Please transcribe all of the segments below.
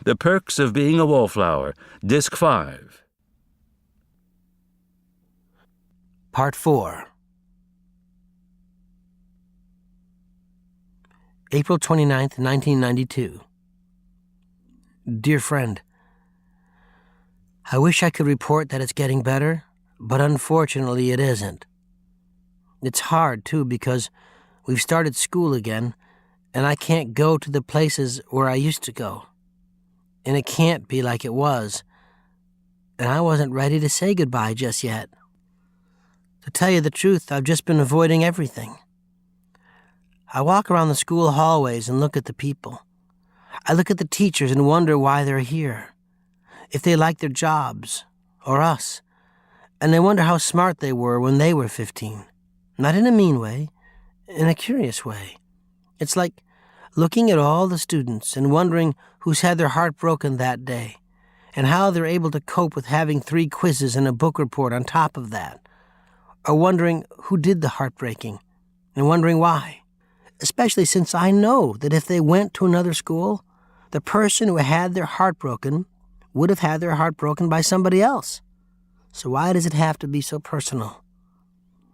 The Perks of Being a Wallflower, Disc 5. Part 4. April 29th, 1992. Dear friend, I wish I could report that it's getting better, but unfortunately it isn't. It's hard, too, because we've started school again, and I can't go to the places where I used to go. And it can't be like it was. And I wasn't ready to say goodbye just yet. To tell you the truth, I've just been avoiding everything. I walk around the school hallways and look at the people. I look at the teachers and wonder why they're here, if they like their jobs, or us. And I wonder how smart they were when they were 15. Not in a mean way, in a curious way. It's like looking at all the students and wondering who's had their heart broken that day, and how they're able to cope with having 3 quizzes and a book report on top of that. Or wondering who did the heartbreaking, and wondering why. Especially since I know that if they went to another school, the person who had their heart broken would have had their heart broken by somebody else. So why does it have to be so personal?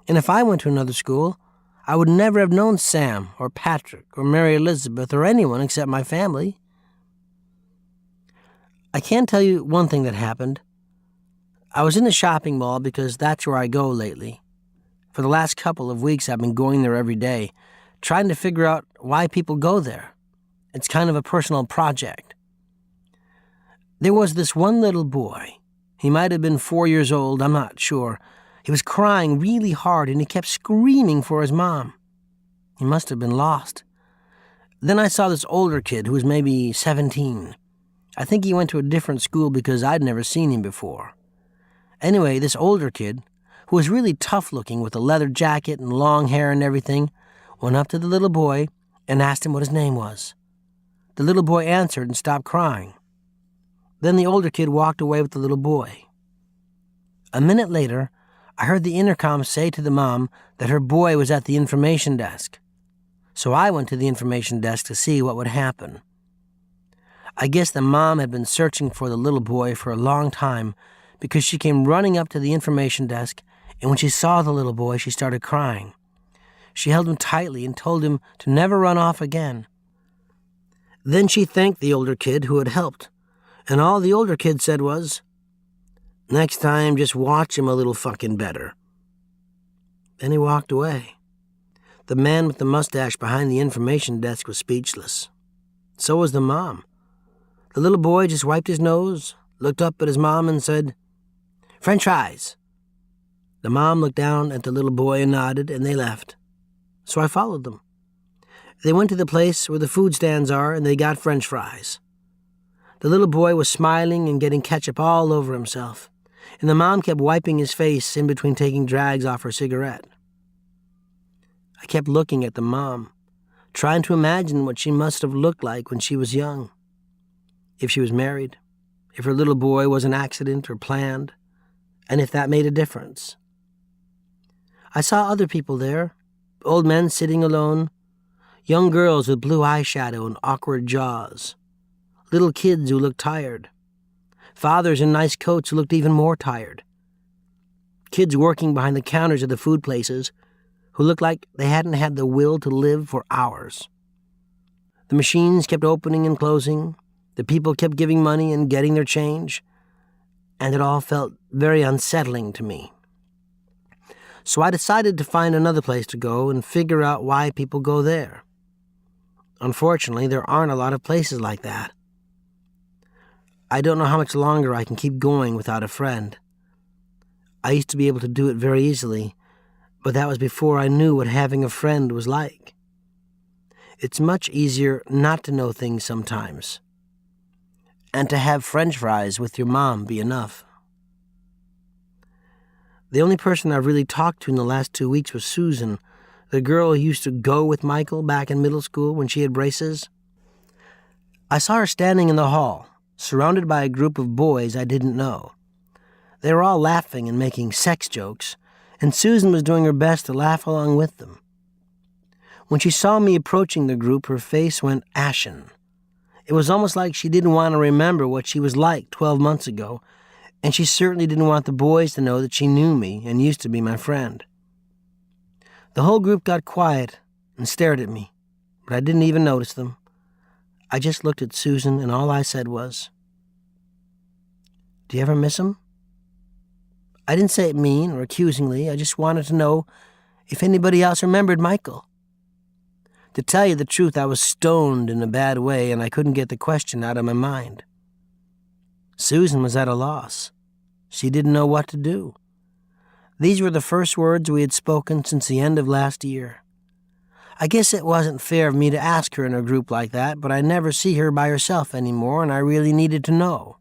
And if I went to another school, I would never have known Sam or Patrick or Mary Elizabeth or anyone except my family. I can tell you one thing that happened. I was in the shopping mall because that's where I go lately. For the last couple of weeks, I've been going there every day, trying to figure out why people go there. It's kind of a personal project. There was this one little boy. He might have been 4 years old, I'm not sure. He was crying really hard, and he kept screaming for his mom. He must have been lost. Then I saw this older kid who was maybe 17. I think he went to a different school because I'd never seen him before. Anyway, this older kid, who was really tough-looking with a leather jacket and long hair and everything, went up to the little boy and asked him what his name was. The little boy answered and stopped crying. Then the older kid walked away with the little boy. A minute later, I heard the intercom say to the mom that her boy was at the information desk. So I went to the information desk to see what would happen. I guess the mom had been searching for the little boy for a long time because she came running up to the information desk, and when she saw the little boy, she started crying. She held him tightly and told him to never run off again. Then she thanked the older kid who had helped, and all the older kid said was, "Next time, just watch him a little fucking better." Then he walked away. The man with the mustache behind the information desk was speechless. So was the mom. The little boy just wiped his nose, looked up at his mom and said, "French fries." The mom looked down at the little boy and nodded, and they left. So I followed them. They went to the place where the food stands are, and they got French fries. The little boy was smiling and getting ketchup all over himself, and the mom kept wiping his face in between taking drags off her cigarette. I kept looking at the mom, trying to imagine what she must have looked like when she was young. If she was married, if her little boy was an accident or planned, and if that made a difference. I saw other people there, old men sitting alone, young girls with blue eyeshadow and awkward jaws, little kids who looked tired, fathers in nice coats who looked even more tired, kids working behind the counters of the food places who looked like they hadn't had the will to live for hours. The machines kept opening and closing, the people kept giving money and getting their change, and it all felt very unsettling to me. So I decided to find another place to go and figure out why people go there. Unfortunately, there aren't a lot of places like that. I don't know how much longer I can keep going without a friend. I used to be able to do it very easily, but that was before I knew what having a friend was like. It's much easier not to know things sometimes, and to have French fries with your mom be enough. The only person I've really talked to in the last 2 weeks was Susan, the girl who used to go with Michael back in middle school when she had braces. I saw her standing in the hall, surrounded by a group of boys I didn't know. They were all laughing and making sex jokes, and Susan was doing her best to laugh along with them. When she saw me approaching the group, her face went ashen. It was almost like she didn't want to remember what she was like 12 months ago, and she certainly didn't want the boys to know that she knew me and used to be my friend. The whole group got quiet and stared at me, but I didn't even notice them. I just looked at Susan, and all I said was, "Do you ever miss him?" I didn't say it mean or accusingly. I just wanted to know if anybody else remembered Michael. To tell you the truth, I was stoned in a bad way, and I couldn't get the question out of my mind. Susan was at a loss. She didn't know what to do. These were the first words we had spoken since the end of last year. I guess it wasn't fair of me to ask her in a group like that, but I never see her by herself anymore, and I really needed to know.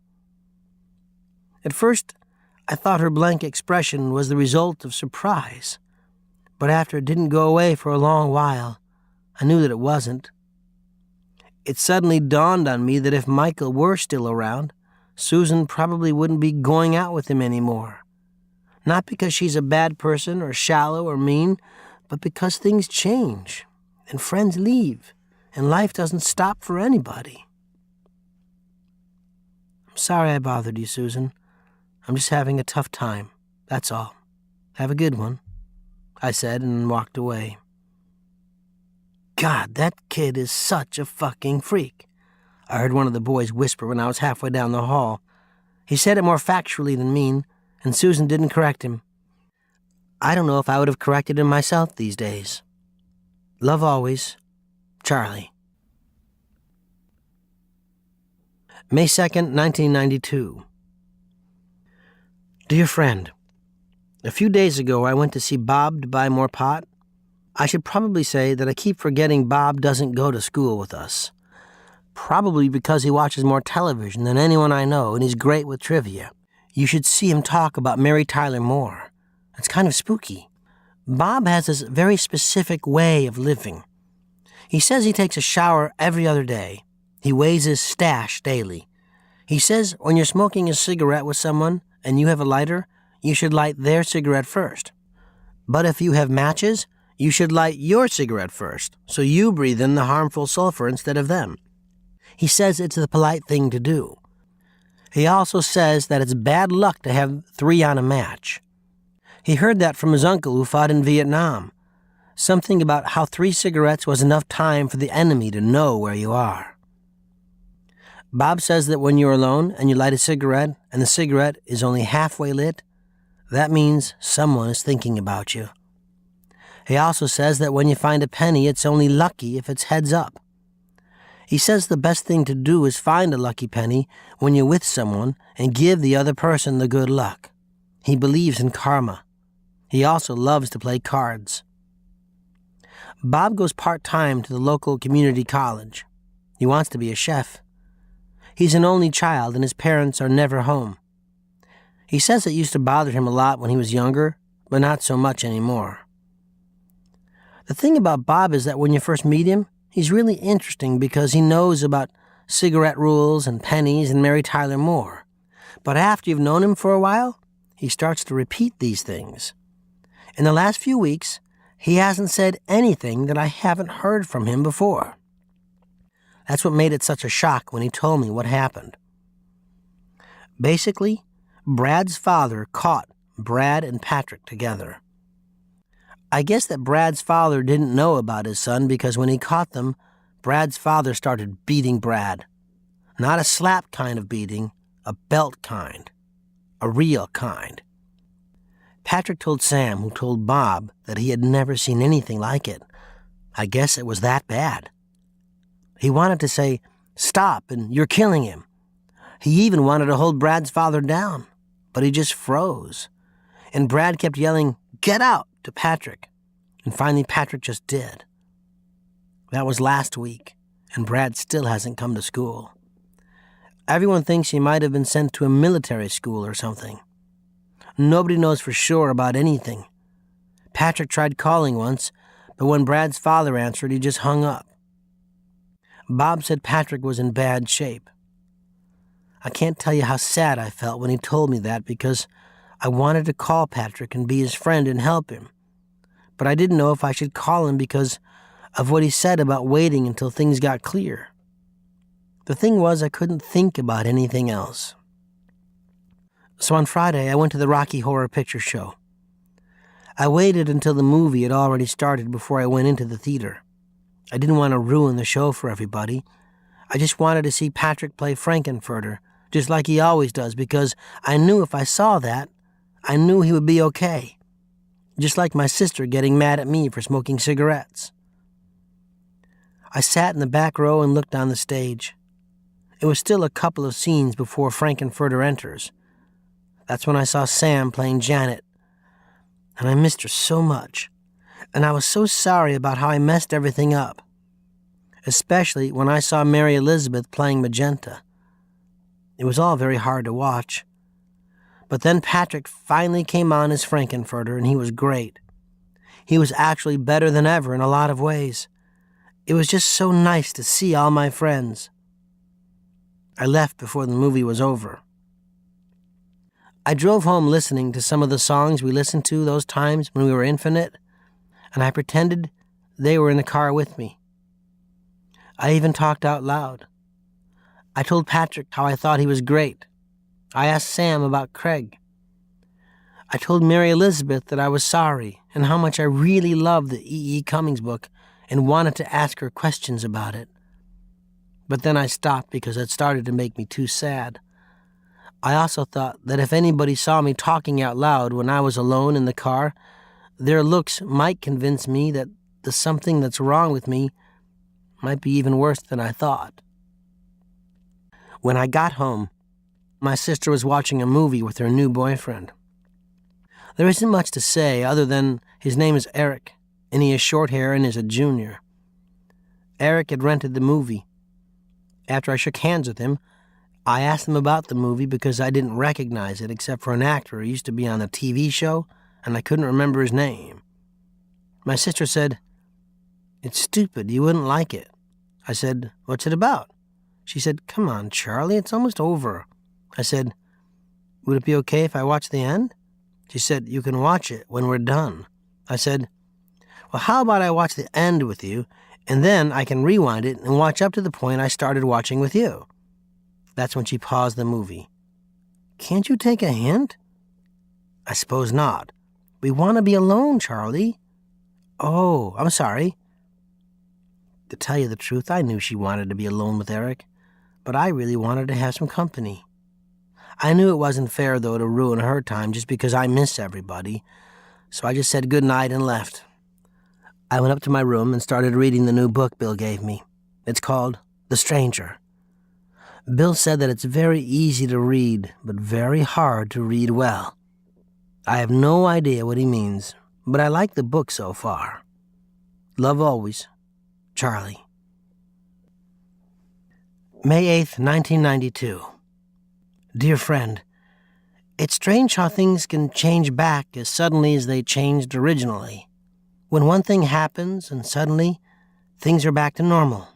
At first, I thought her blank expression was the result of surprise, but after it didn't go away for a long while, I knew that it wasn't. It suddenly dawned on me that if Michael were still around, Susan probably wouldn't be going out with him anymore. Not because she's a bad person or shallow or mean, but because things change, and friends leave, and life doesn't stop for anybody. I'm sorry I bothered you, Susan. I'm just having a tough time, that's all. Have a good one, I said and walked away. God, that kid is such a fucking freak, I heard one of the boys whisper when I was halfway down the hall. He said it more factually than mean, and Susan didn't correct him. I don't know if I would have corrected him myself these days. Love always, Charlie. May 2nd, 1992. Dear friend, a few days ago I went to see Bob to buy more pot. I should probably say that I keep forgetting Bob doesn't go to school with us. Probably because he watches more television than anyone I know, and he's great with trivia. You should see him talk about Mary Tyler Moore. It's kind of spooky. Bob has this very specific way of living. He says he takes a shower every other day. He weighs his stash daily. He says when you're smoking a cigarette with someone and you have a lighter, you should light their cigarette first. But if you have matches, you should light your cigarette first, so you breathe in the harmful sulfur instead of them. He says it's the polite thing to do. He also says that it's bad luck to have 3 on a match. He heard that from his uncle who fought in Vietnam. Something about how 3 cigarettes was enough time for the enemy to know where you are. Bob says that when you're alone and you light a cigarette and the cigarette is only halfway lit, that means someone is thinking about you. He also says that when you find a penny, it's only lucky if it's heads up. He says the best thing to do is find a lucky penny when you're with someone and give the other person the good luck. He believes in karma. He also loves to play cards. Bob goes part-time to the local community college. He wants to be a chef. He's an only child and his parents are never home. He says it used to bother him a lot when he was younger, but not so much anymore. The thing about Bob is that when you first meet him, he's really interesting because he knows about cigarette rules and pennies and Mary Tyler Moore. But after you've known him for a while, he starts to repeat these things. In the last few weeks, he hasn't said anything that I haven't heard from him before. That's what made it such a shock when he told me what happened. Basically, Brad's father caught Brad and Patrick together. I guess that Brad's father didn't know about his son because when he caught them, Brad's father started beating Brad. Not a slap kind of beating, a belt kind. A real kind. Patrick told Sam, who told Bob, that he had never seen anything like it. I guess it was that bad. He wanted to say, "Stop, and you're killing him." He even wanted to hold Brad's father down, but he just froze. And Brad kept yelling, "Get out!" to Patrick. And finally Patrick just did. That was last week, and Brad still hasn't come to school. Everyone thinks he might have been sent to a military school or something. Nobody knows for sure about anything. Patrick tried calling once, but when Brad's father answered, he just hung up. Bob said Patrick was in bad shape. I can't tell you how sad I felt when he told me that because I wanted to call Patrick and be his friend and help him. But I didn't know if I should call him because of what he said about waiting until things got clear. The thing was, I couldn't think about anything else. So on Friday, I went to the Rocky Horror Picture Show. I waited until the movie had already started before I went into the theater. I didn't want to ruin the show for everybody. I just wanted to see Patrick play Frankenfurter, just like he always does, because I knew if I saw that, I knew he would be okay. Just like my sister getting mad at me for smoking cigarettes. I sat in the back row and looked on the stage. It was still a couple of scenes before Frankenfurter enters. That's when I saw Sam playing Janet. And I missed her so much. And I was so sorry about how I messed everything up. Especially when I saw Mary Elizabeth playing Magenta. It was all very hard to watch. But then Patrick finally came on as Frankenfurter, and he was great. He was actually better than ever in a lot of ways. It was just so nice to see all my friends. I left before the movie was over. I drove home listening to some of the songs we listened to those times when we were infinite, and I pretended they were in the car with me. I even talked out loud. I told Patrick how I thought he was great. I asked Sam about Craig. I told Mary Elizabeth that I was sorry and how much I really loved the E.E. Cummings book and wanted to ask her questions about it. But then I stopped because it started to make me too sad. I also thought that if anybody saw me talking out loud when I was alone in the car, their looks might convince me that the something that's wrong with me might be even worse than I thought. When I got home, my sister was watching a movie with her new boyfriend. There isn't much to say other than his name is Eric, and he has short hair and is a junior. Eric had rented the movie. After I shook hands with him, I asked him about the movie because I didn't recognize it except for an actor who used to be on a TV show, and I couldn't remember his name. My sister said, "It's stupid, you wouldn't like it." I said, "What's it about?" She said, "Come on, Charlie, it's almost over." I said, "Would it be okay if I watch the end?" She said, "You can watch it when we're done." I said, "Well, how about I watch the end with you, and then I can rewind it and watch up to the point I started watching with you." That's when she paused the movie. "Can't you take a hint?" "I suppose not. We want to be alone, Charlie." "Oh, I'm sorry." To tell you the truth, I knew she wanted to be alone with Eric, but I really wanted to have some company. I knew it wasn't fair, though, to ruin her time just because I miss everybody, so I just said goodnight and left. I went up to my room and started reading the new book Bill gave me. It's called The Stranger. Bill said that it's very easy to read, but very hard to read well. I have no idea what he means, but I like the book so far. Love always, Charlie. May 8th, 1992. Dear friend, it's strange how things can change back as suddenly as they changed originally. When one thing happens and suddenly things are back to normal.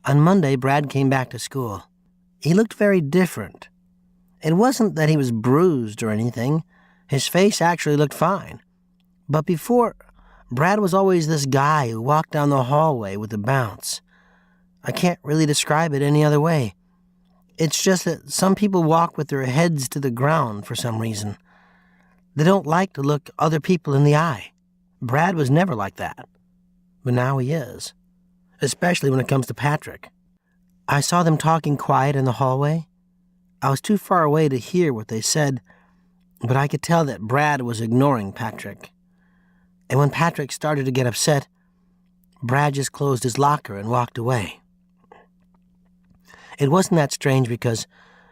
On Monday, Brad came back to school. He looked very different. It wasn't that he was bruised or anything. His face actually looked fine. But before, Brad was always this guy who walked down the hallway with a bounce. I can't really describe it any other way. It's just that some people walk with their heads to the ground for some reason. They don't like to look other people in the eye. Brad was never like that. But now he is. Especially when it comes to Patrick. I saw them talking quiet in the hallway. I was too far away to hear what they said, but I could tell that Brad was ignoring Patrick. And when Patrick started to get upset, Brad just closed his locker and walked away. It wasn't that strange because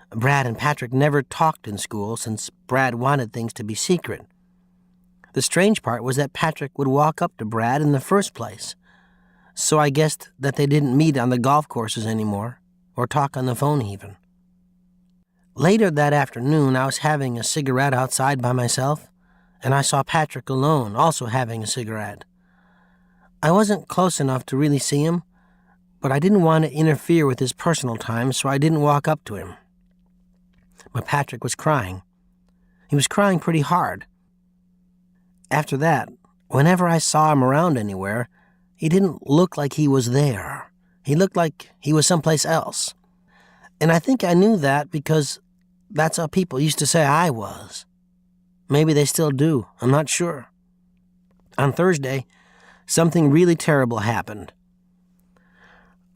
Brad and Patrick never talked in school since Brad wanted things to be secret. The strange part was that Patrick would walk up to Brad in the first place. So I guessed that they didn't meet on the golf courses anymore, or talk on the phone even. Later that afternoon, I was having a cigarette outside by myself, and I saw Patrick alone, also having a cigarette. I wasn't close enough to really see him, but I didn't want to interfere with his personal time, so I didn't walk up to him. But Patrick was crying. He was crying pretty hard. After that, whenever I saw him around anywhere, he didn't look like he was there. He looked like he was someplace else. And I think I knew that because that's how people used to say I was. Maybe they still do. I'm not sure. On Thursday, something really terrible happened.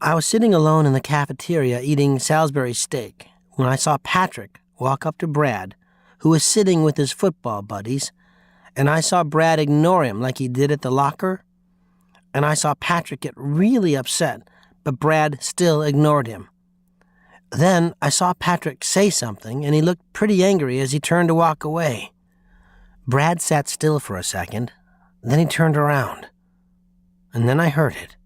I was sitting alone in the cafeteria eating Salisbury steak when I saw Patrick walk up to Brad, who was sitting with his football buddies, and I saw Brad ignore him like he did at the locker, and I saw Patrick get really upset, but Brad still ignored him. Then I saw Patrick say something, and he looked pretty angry as he turned to walk away. Brad sat still for a second, then he turned around, and then I heard it.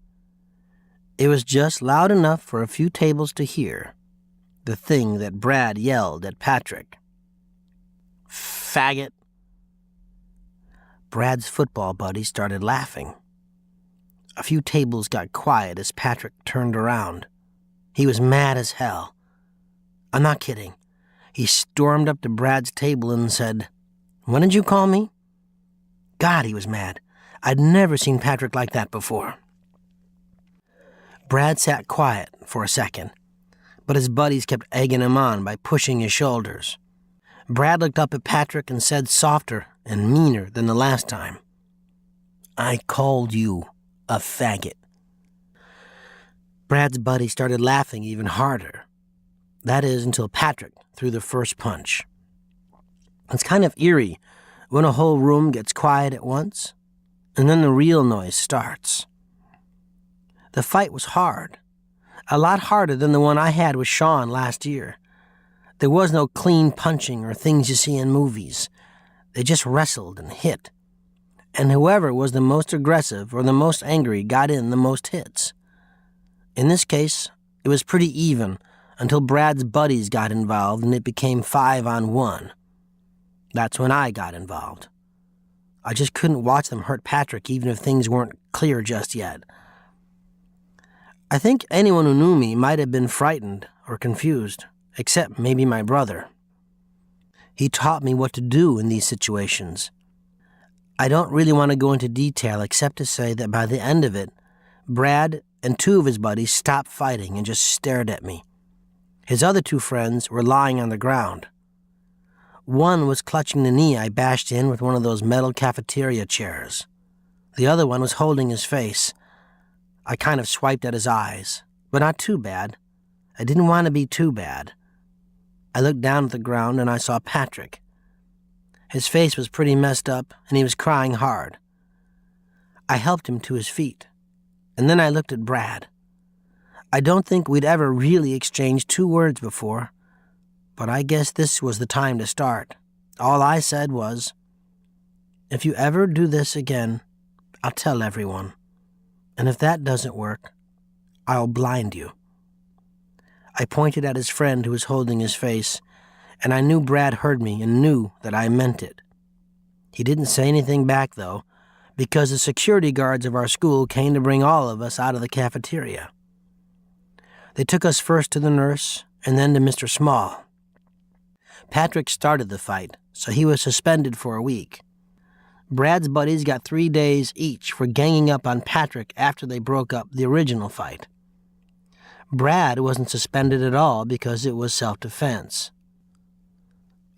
It was just loud enough for a few tables to hear, the thing that Brad yelled at Patrick. "Faggot." Brad's football buddy started laughing. A few tables got quiet as Patrick turned around. He was mad as hell. I'm not kidding. He stormed up to Brad's table and said, "What did you call me?" God, he was mad. I'd never seen Patrick like that before. Brad sat quiet for a second, but his buddies kept egging him on by pushing his shoulders. Brad looked up at Patrick and said softer and meaner than the last time, "I called you a faggot." Brad's buddy started laughing even harder. That is, until Patrick threw the first punch. It's kind of eerie when a whole room gets quiet at once, and then the real noise starts. The fight was hard, a lot harder than the one I had with Sean last year. There was no clean punching or things you see in movies. They just wrestled and hit. And whoever was the most aggressive or the most angry got in the most hits. In this case, it was pretty even until Brad's buddies got involved and it became 5-on-1. That's when I got involved. I just couldn't watch them hurt Patrick even if things weren't clear just yet. I think anyone who knew me might have been frightened or confused, except maybe my brother. He taught me what to do in these situations. I don't really want to go into detail except to say that by the end of it, Brad and two of his buddies stopped fighting and just stared at me. His other two friends were lying on the ground. One was clutching the knee I bashed in with one of those metal cafeteria chairs. The other one was holding his face. I kind of swiped at his eyes, but not too bad. I didn't want to be too bad. I looked down at the ground and I saw Patrick. His face was pretty messed up and he was crying hard. I helped him to his feet, and then I looked at Brad. I don't think we'd ever really exchanged 2 words before, but I guess this was the time to start. All I said was, "If you ever do this again, I'll tell everyone. And if that doesn't work, I'll blind you." I pointed at his friend who was holding his face, and I knew Brad heard me and knew that I meant it. He didn't say anything back, though, because the security guards of our school came to bring all of us out of the cafeteria. They took us first to the nurse and then to Mr. Small. Patrick started the fight, so he was suspended for a week. Brad's buddies got 3 days each for ganging up on Patrick after they broke up the original fight. Brad wasn't suspended at all because it was self-defense.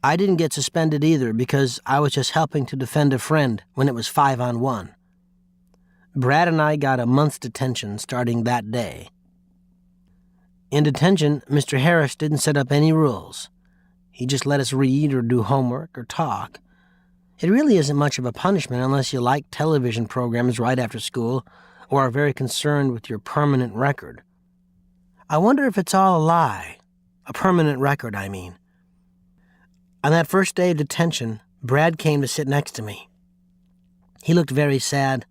I didn't get suspended either because I was just helping to defend a friend when it was 5-on-1. Brad and I got a month's detention starting that day. In detention, Mr. Harris didn't set up any rules. He just let us read or do homework or talk. It really isn't much of a punishment unless you like television programs right after school or are very concerned with your permanent record. I wonder if it's all a lie. A permanent record, I mean. On that first day of detention, Brad came to sit next to me. He looked very sad.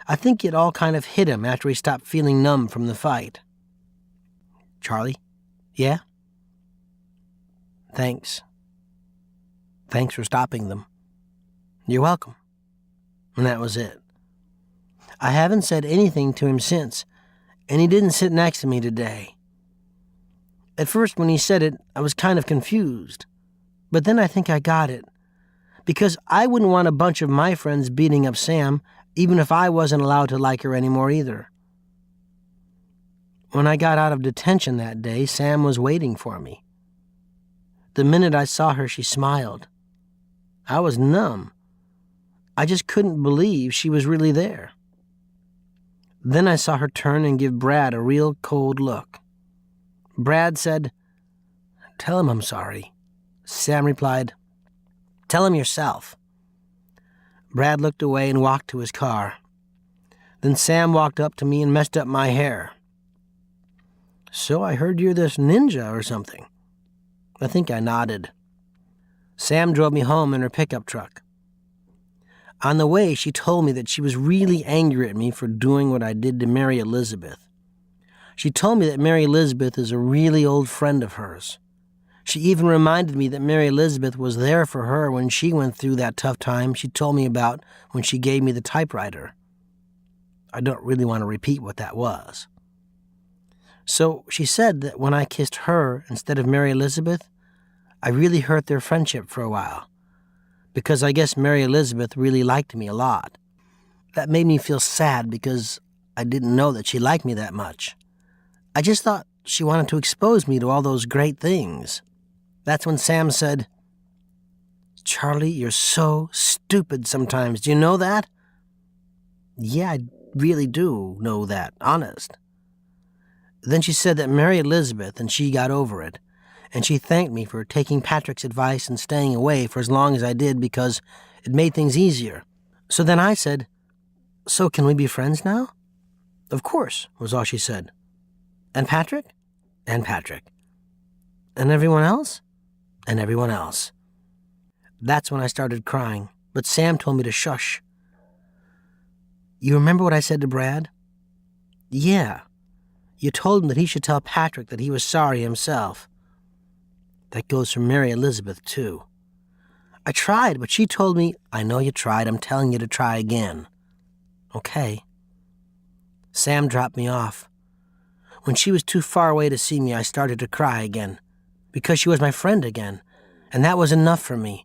I think it all kind of hit him after he stopped feeling numb from the fight. "Charlie? Yeah?" "Thanks. Thanks for stopping them." "You're welcome." And that was it. I haven't said anything to him since, and he didn't sit next to me today. At first, when he said it, I was kind of confused. But then I think I got it. Because I wouldn't want a bunch of my friends beating up Sam, even if I wasn't allowed to like her anymore either. When I got out of detention that day, Sam was waiting for me. The minute I saw her, she smiled. I was numb. I just couldn't believe she was really there. Then I saw her turn and give Brad a real cold look. Brad said, "Tell him I'm sorry." Sam replied, "Tell him yourself." Brad looked away and walked to his car. Then Sam walked up to me and messed up my hair. "So I heard you're this ninja or something." I think I nodded. Sam drove me home in her pickup truck. On the way, she told me that she was really angry at me for doing what I did to Mary Elizabeth. She told me that Mary Elizabeth is a really old friend of hers. She even reminded me that Mary Elizabeth was there for her when she went through that tough time she told me about when she gave me the typewriter. I don't really want to repeat what that was. So she said that when I kissed her instead of Mary Elizabeth, I really hurt their friendship for a while, because I guess Mary Elizabeth really liked me a lot. That made me feel sad because I didn't know that she liked me that much. I just thought she wanted to expose me to all those great things. That's when Sam said, "Charlie, you're so stupid sometimes. Do you know that?" "Yeah, I really do know that, honest." Then she said that Mary Elizabeth and she got over it, and she thanked me for taking Patrick's advice and staying away for as long as I did because it made things easier. So then I said, "So can we be friends now?" "Of course," was all she said. "And Patrick?" "And Patrick." "And everyone else?" "And everyone else." That's when I started crying, but Sam told me to shush. "You remember what I said to Brad?" "Yeah. You told him that he should tell Patrick that he was sorry himself." "That goes for Mary Elizabeth, too." "I tried, but she told me—" "I know you tried. I'm telling you to try again." "Okay." Sam dropped me off. When she was too far away to see me, I started to cry again, because she was my friend again, and that was enough for me.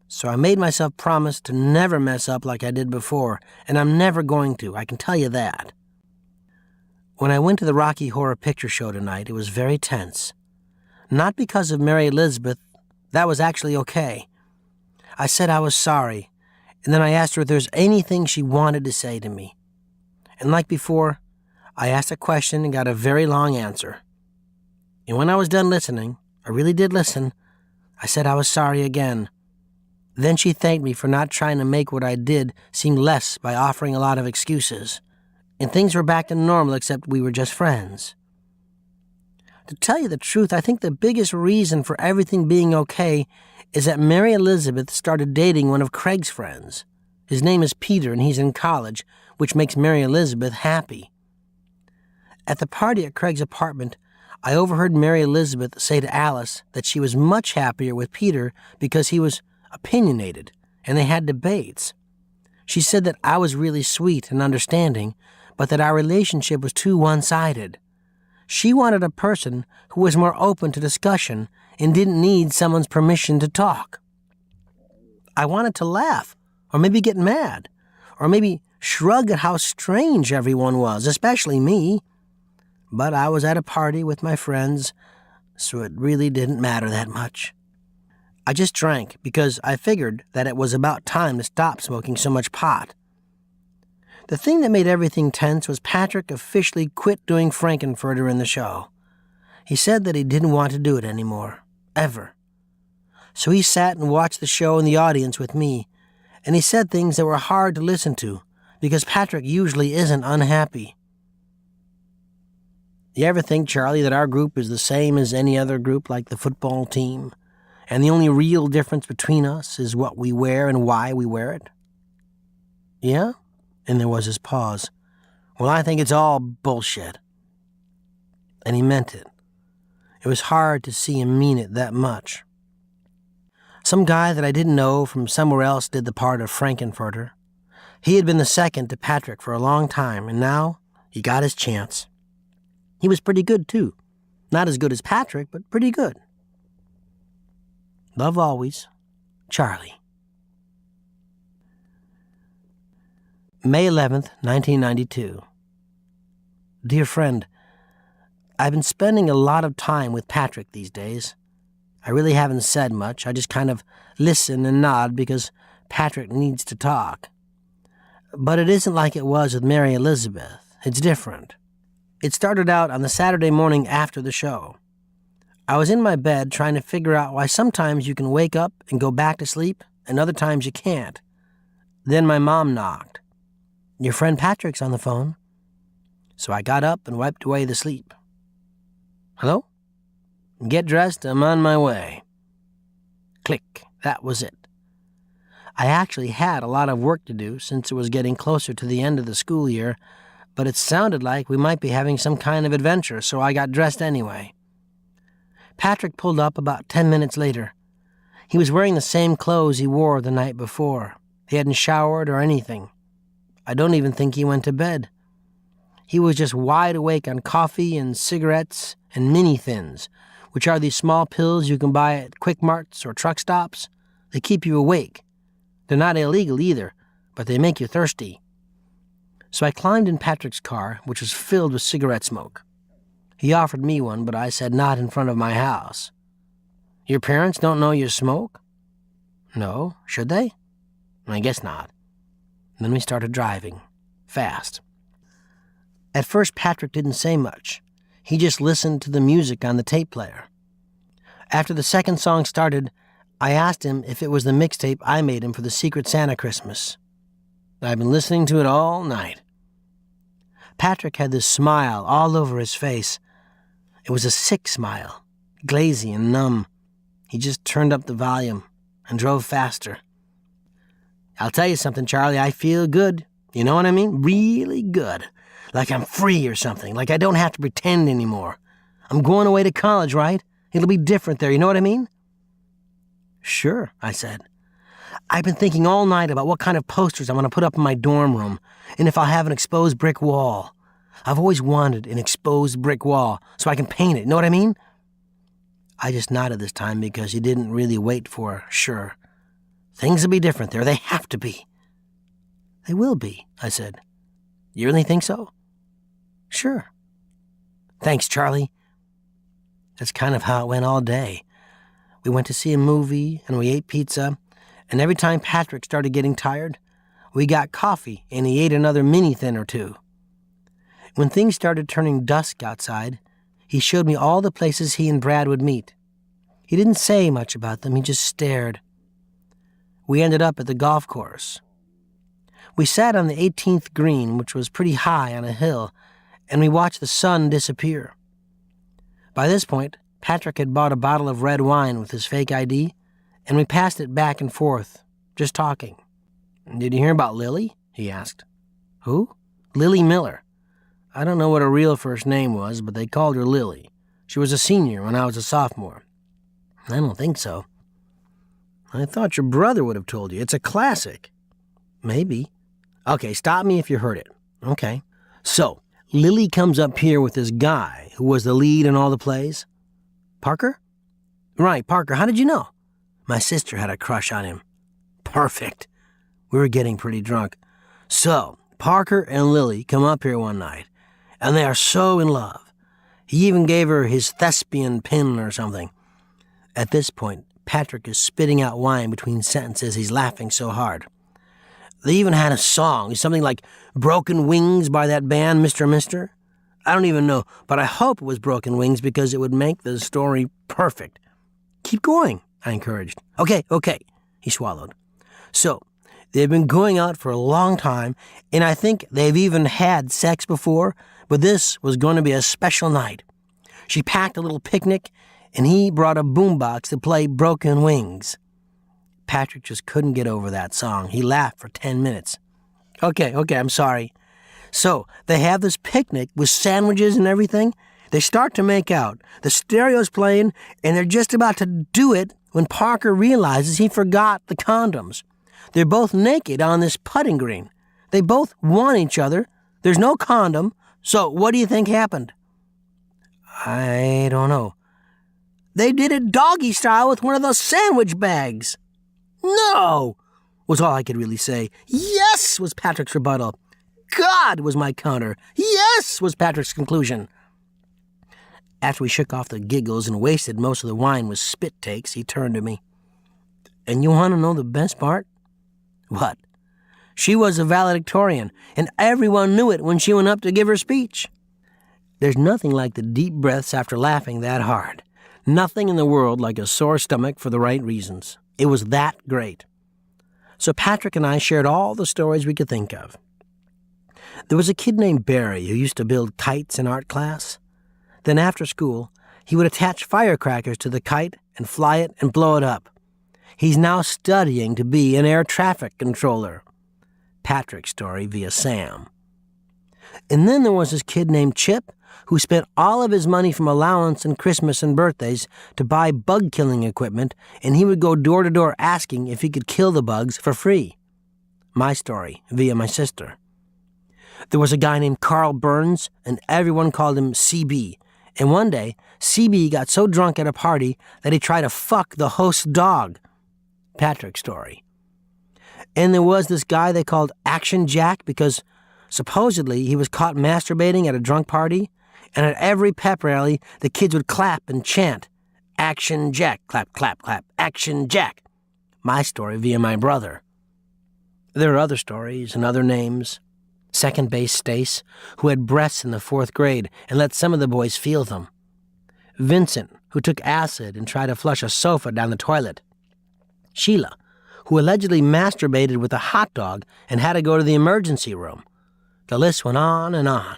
So I made myself promise to never mess up like I did before, and I'm never going to, I can tell you that. When I went to the Rocky Horror Picture Show tonight, it was very tense. Not because of Mary Elizabeth. That was actually okay. I said I was sorry, and then I asked her if there's anything she wanted to say to me. And like before, I asked a question and got a very long answer. And when I was done listening, I really did listen, I said I was sorry again. Then she thanked me for not trying to make what I did seem less by offering a lot of excuses. And things were back to normal except we were just friends. To tell you the truth, I think the biggest reason for everything being okay is that Mary Elizabeth started dating one of Craig's friends. His name is Peter, and he's in college, which makes Mary Elizabeth happy. At the party at Craig's apartment, I overheard Mary Elizabeth say to Alice that she was much happier with Peter because he was opinionated, and they had debates. She said that I was really sweet and understanding, but that our relationship was too one-sided. She wanted a person who was more open to discussion and didn't need someone's permission to talk. I wanted to laugh, or maybe get mad, or maybe shrug at how strange everyone was, especially me. But I was at a party with my friends, so it really didn't matter that much. I just drank because I figured that it was about time to stop smoking so much pot. The thing that made everything tense was Patrick officially quit doing Frankenfurter in the show. He said that he didn't want to do it anymore, ever. So he sat and watched the show in the audience with me, and he said things that were hard to listen to, because Patrick usually isn't unhappy. "You ever think, Charlie, that our group is the same as any other group, like the football team, and the only real difference between us is what we wear and why we wear it?" "Yeah?" And there was his pause. "Well, I think it's all bullshit." And he meant it. It was hard to see him mean it that much. Some guy that I didn't know from somewhere else did the part of Frankenfurter. He had been the second to Patrick for a long time, and now he got his chance. He was pretty good, too. Not as good as Patrick, but pretty good. Love always, Charlie. May 11th, 1992. Dear friend, I've been spending a lot of time with Patrick these days. I really haven't said much. I just kind of listen and nod because Patrick needs to talk. But it isn't like it was with Mary Elizabeth. It's different. It started out on the Saturday morning after the show. I was in my bed trying to figure out why sometimes you can wake up and go back to sleep and other times you can't. Then my mom knocked. "Your friend Patrick's on the phone." So I got up and wiped away the sleep. "Hello? Get dressed, I'm on my way." Click, that was it. I actually had a lot of work to do since it was getting closer to the end of the school year, but it sounded like we might be having some kind of adventure, so I got dressed anyway. Patrick pulled up about 10 minutes later. He was wearing the same clothes he wore the night before. He hadn't showered or anything. I don't even think he went to bed. He was just wide awake on coffee and cigarettes and mini-thins, which are these small pills you can buy at Quick Marts or truck stops. They keep you awake. They're not illegal either, but they make you thirsty. So I climbed in Patrick's car, which was filled with cigarette smoke. He offered me one, but I said not in front of my house. "Your parents don't know you smoke?" "No, should they?" "I guess not." Then we started driving, fast. At first, Patrick didn't say much. He just listened to the music on the tape player. After the second song started, I asked him if it was the mixtape I made him for the Secret Santa Christmas. I've been listening to it all night. Patrick had this smile all over his face. It was a sick smile, glazy and numb. He just turned up the volume and drove faster. "I'll tell you something, Charlie, I feel good. You know what I mean? Really good. Like I'm free or something, like I don't have to pretend anymore. I'm going away to college, right? It'll be different there, you know what I mean?" "Sure," I said. "I've been thinking all night about what kind of posters I'm going to put up in my dorm room, and if I'll have an exposed brick wall. I've always wanted an exposed brick wall, so I can paint it, you know what I mean?" I just nodded this time because he didn't really wait for sure. "Things will be different there, they have to be." "They will be," I said. "You really think so?" "Sure." "Thanks, Charlie." That's kind of how it went all day. We went to see a movie, and we ate pizza, and every time Patrick started getting tired, we got coffee, and he ate another mini-thin or two. When things started turning dusk outside, he showed me all the places he and Brad would meet. He didn't say much about them, he just stared. We ended up at the golf course. We sat on the 18th green, which was pretty high on a hill, and we watched the sun disappear. By this point, Patrick had bought a bottle of red wine with his fake ID, and we passed it back and forth, just talking. "Did you hear about Lily?" he asked. "Who?" "Lily Miller. I don't know what her real first name was, but they called her Lily. She was a senior when I was a sophomore." "I don't think so." "I thought your brother would have told you. It's a classic." "Maybe." "Okay, stop me if you heard it." "Okay." "So, Lily comes up here with this guy who was the lead in all the plays." "Parker?" "Right, Parker. How did you know?" "My sister had a crush on him." "Perfect." We were getting pretty drunk. "So, Parker and Lily come up here one night, and they are so in love. He even gave her his thespian pin or something." At this point, Patrick is spitting out wine between sentences. He's laughing so hard. "They even had a song, something like Broken Wings by that band, Mr. Mister. I don't even know, but I hope it was Broken Wings because it would make the story perfect." "Keep going," I encouraged. Okay, he swallowed. "So, they've been going out for a long time, and I think they've even had sex before, but this was going to be a special night. She packed a little picnic, and he brought a boombox to play Broken Wings." Patrick just couldn't get over that song. He laughed for 10 minutes. Okay, I'm sorry. "So, they have this picnic with sandwiches and everything. They start to make out. The stereo's playing, and they're just about to do it when Parker realizes he forgot the condoms. They're both naked on this putting green. They both want each other. There's no condom. So, what do you think happened?" "I don't know." "They did it doggy style with one of those sandwich bags." "No," was all I could really say. "Yes," was Patrick's rebuttal. "God," was my counter. "Yes," was Patrick's conclusion. After we shook off the giggles and wasted most of the wine with spit takes, he turned to me. "And you want to know the best part?" "What?" "She was a valedictorian, and everyone knew it when she went up to give her speech." There's nothing like the deep breaths after laughing that hard. Nothing in the world like a sore stomach for the right reasons. It was that great. So Patrick and I shared all the stories we could think of. There was a kid named Barry who used to build kites in art class. Then after school, he would attach firecrackers to the kite and fly it and blow it up. He's now studying to be an air traffic controller. Patrick's story via Sam. And then there was this kid named Chip who spent all of his money from allowance and Christmas and birthdays to buy bug-killing equipment, and he would go door to door asking if he could kill the bugs for free. My story via my sister. There was a guy named Carl Burns, and everyone called him CB. And one day, CB got so drunk at a party that he tried to fuck the host's dog. Patrick's story. And there was this guy they called Action Jack because supposedly he was caught masturbating at a drunk party, and at every pep rally, the kids would clap and chant, "Action Jack, clap, clap, clap, Action Jack." My story via my brother. There are other stories and other names. Second base Stace, who had breasts in the 4th grade and let some of the boys feel them. Vincent, who took acid and tried to flush a sofa down the toilet. Sheila, who allegedly masturbated with a hot dog and had to go to the emergency room. The list went on and on.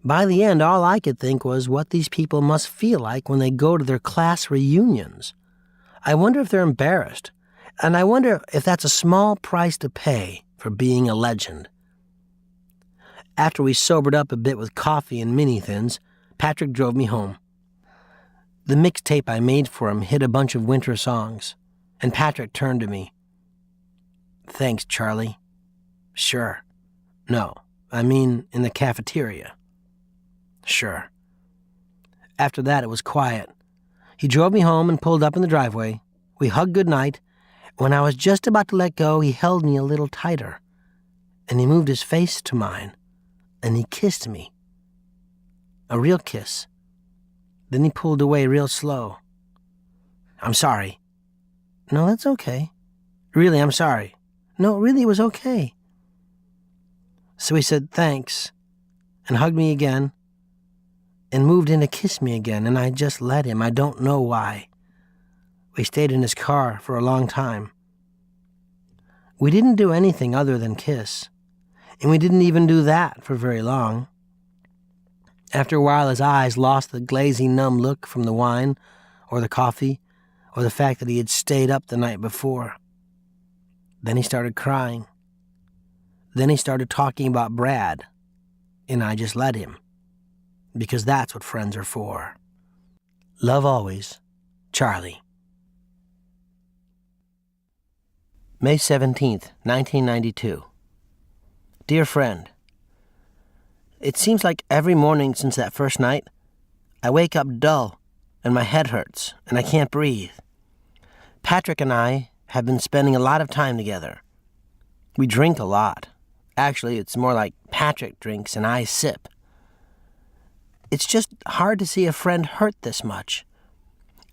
By the end, all I could think was what these people must feel like when they go to their class reunions. I wonder if they're embarrassed, and I wonder if that's a small price to pay for being a legend. After we sobered up a bit with coffee and mini-thins, Patrick drove me home. The mixtape I made for him hit a bunch of winter songs, and Patrick turned to me. "Thanks, Charlie." "Sure." "No, I mean in the cafeteria." "Sure." After that, it was quiet. He drove me home and pulled up in the driveway. We hugged goodnight. When I was just about to let go, he held me a little tighter, and he moved his face to mine, and he kissed me. A real kiss. Then he pulled away real slow. "I'm sorry." "No, that's okay. Really, I'm sorry." "No, really, it was okay." So he said thanks, and hugged me again, and moved in to kiss me again, and I just let him. I don't know why. We stayed in his car for a long time. We didn't do anything other than kiss, and we didn't even do that for very long. After a while, his eyes lost the glazy, numb look from the wine, or the coffee, or the fact that he had stayed up the night before. Then he started crying. Then he started talking about Brad, and I just let him, because that's what friends are for. Love always, Charlie. May 17th, 1992. Dear friend, it seems like every morning since that first night, I wake up dull, and my head hurts, and I can't breathe. Patrick and I have been spending a lot of time together. We drink a lot. Actually, it's more like Patrick drinks and I sip. It's just hard to see a friend hurt this much,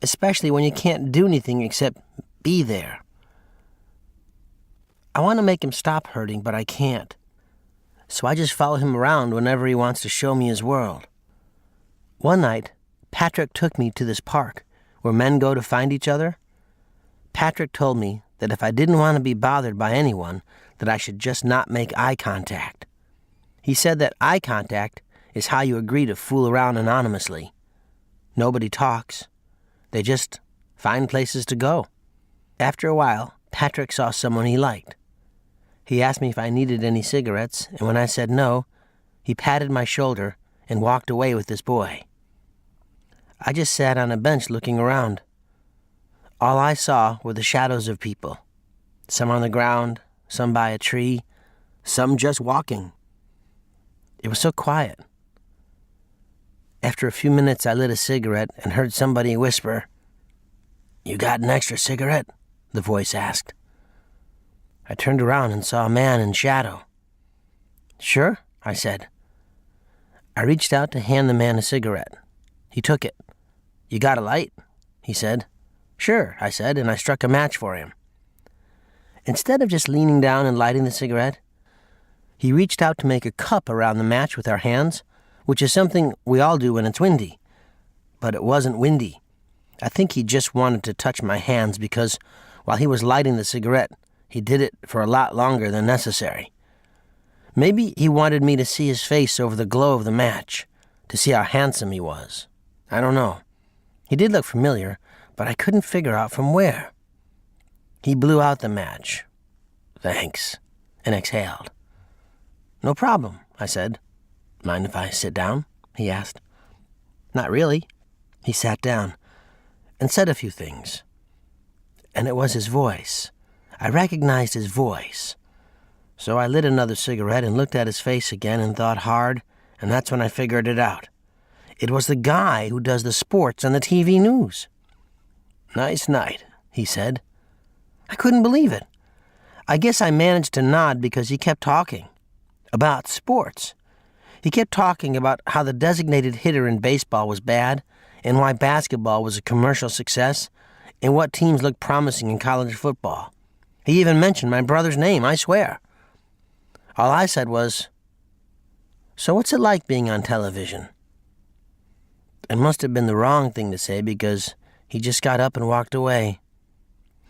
especially when you can't do anything except be there. I want to make him stop hurting, but I can't. So I just follow him around whenever he wants to show me his world. One night, Patrick took me to this park where men go to find each other. Patrick told me that if I didn't want to be bothered by anyone, that I should just not make eye contact. He said that eye contact is how you agree to fool around anonymously. Nobody talks. They just find places to go. After a while, Patrick saw someone he liked. He asked me if I needed any cigarettes, and when I said no, he patted my shoulder and walked away with this boy. I just sat on a bench looking around. All I saw were the shadows of people. Some on the ground, some by a tree, some just walking. It was so quiet. After a few minutes, I lit a cigarette and heard somebody whisper, "You got an extra cigarette?" the voice asked. I turned around and saw a man in shadow. "Sure," I said. I reached out to hand the man a cigarette. He took it. "You got a light?" he said. "Sure," I said, and I struck a match for him. Instead of just leaning down and lighting the cigarette, he reached out to make a cup around the match with our hands, which is something we all do when it's windy. But it wasn't windy. I think he just wanted to touch my hands because while he was lighting the cigarette, he did it for a lot longer than necessary. Maybe he wanted me to see his face over the glow of the match, to see how handsome he was. I don't know. He did look familiar, but I couldn't figure out from where. He blew out the match. "Thanks," and exhaled. "No problem," I said. "Mind if I sit down?" he asked. "Not really." He sat down and said a few things. And it was his voice. I recognized his voice. So I lit another cigarette and looked at his face again and thought hard, and that's when I figured it out. It was the guy who does the sports on the TV news. "Nice night," he said. I couldn't believe it. I guess I managed to nod because he kept talking. About sports. He kept talking about how the designated hitter in baseball was bad, and why basketball was a commercial success, and what teams looked promising in college football. He even mentioned my brother's name, I swear. All I said was, "So what's it like being on television?" It must have been the wrong thing to say because he just got up and walked away.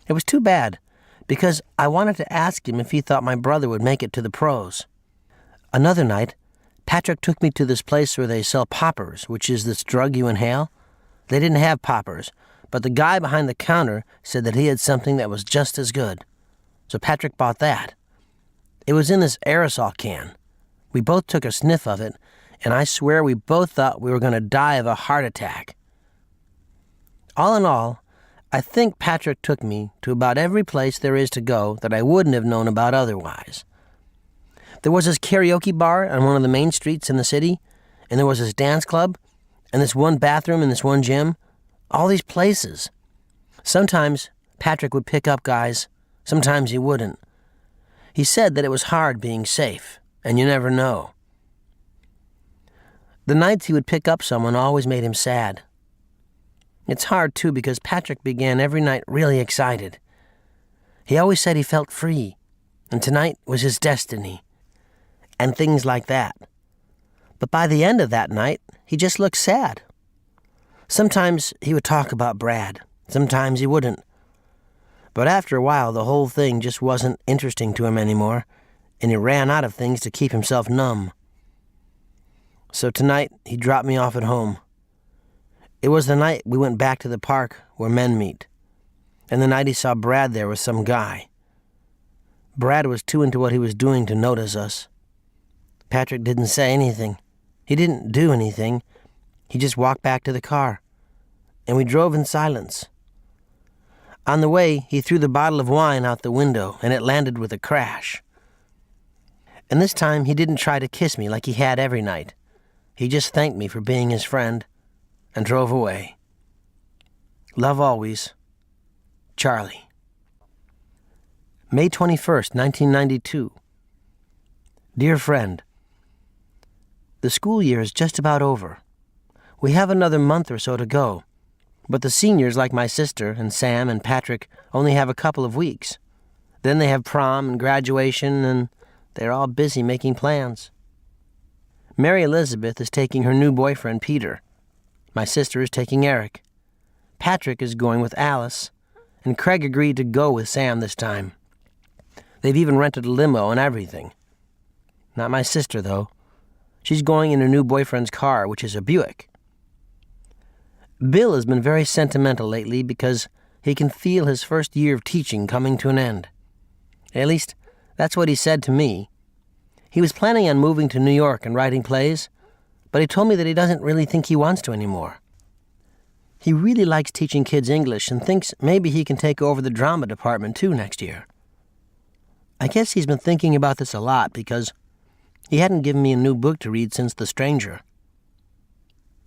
It was too bad, because I wanted to ask him if he thought my brother would make it to the pros. Another night, Patrick took me to this place where they sell poppers, which is this drug you inhale. They didn't have poppers, but the guy behind the counter said that he had something that was just as good. So Patrick bought that. It was in this aerosol can. We both took a sniff of it, and I swear we both thought we were going to die of a heart attack. All in all, I think Patrick took me to about every place there is to go that I wouldn't have known about otherwise. There was this karaoke bar on one of the main streets in the city, and there was this dance club, and this one bathroom and this one gym. All these places. Sometimes Patrick would pick up guys, sometimes he wouldn't. He said that it was hard being safe, and you never know. The nights he would pick up someone always made him sad. It's hard, too, because Patrick began every night really excited. He always said he felt free, and tonight was his destiny, and things like that. But by the end of that night, he just looked sad. Sometimes he would talk about Brad, sometimes he wouldn't. But after a while, the whole thing just wasn't interesting to him anymore, and he ran out of things to keep himself numb. So tonight, he dropped me off at home. It was the night we went back to the park where men meet, and the night he saw Brad there with some guy. Brad was too into what he was doing to notice us. Patrick didn't say anything. He didn't do anything. He just walked back to the car, and we drove in silence. On the way, he threw the bottle of wine out the window, and it landed with a crash. And this time, he didn't try to kiss me like he had every night. He just thanked me for being his friend and drove away. Love always, Charlie. May 21st, 1992. Dear friend, the school year is just about over. We have another month or so to go, but the seniors, like my sister and Sam and Patrick, only have a couple of weeks. Then they have prom and graduation, and they're all busy making plans. Mary Elizabeth is taking her new boyfriend, Peter. My sister is taking Eric. Patrick is going with Alice, and Craig agreed to go with Sam this time. They've even rented a limo and everything. Not my sister, though. She's going in her new boyfriend's car, which is a Buick. Bill has been very sentimental lately because he can feel his first year of teaching coming to an end. At least, that's what he said to me. He was planning on moving to New York and writing plays, but he told me that he doesn't really think he wants to anymore. He really likes teaching kids English and thinks maybe he can take over the drama department too next year. I guess he's been thinking about this a lot because he hadn't given me a new book to read since The Stranger.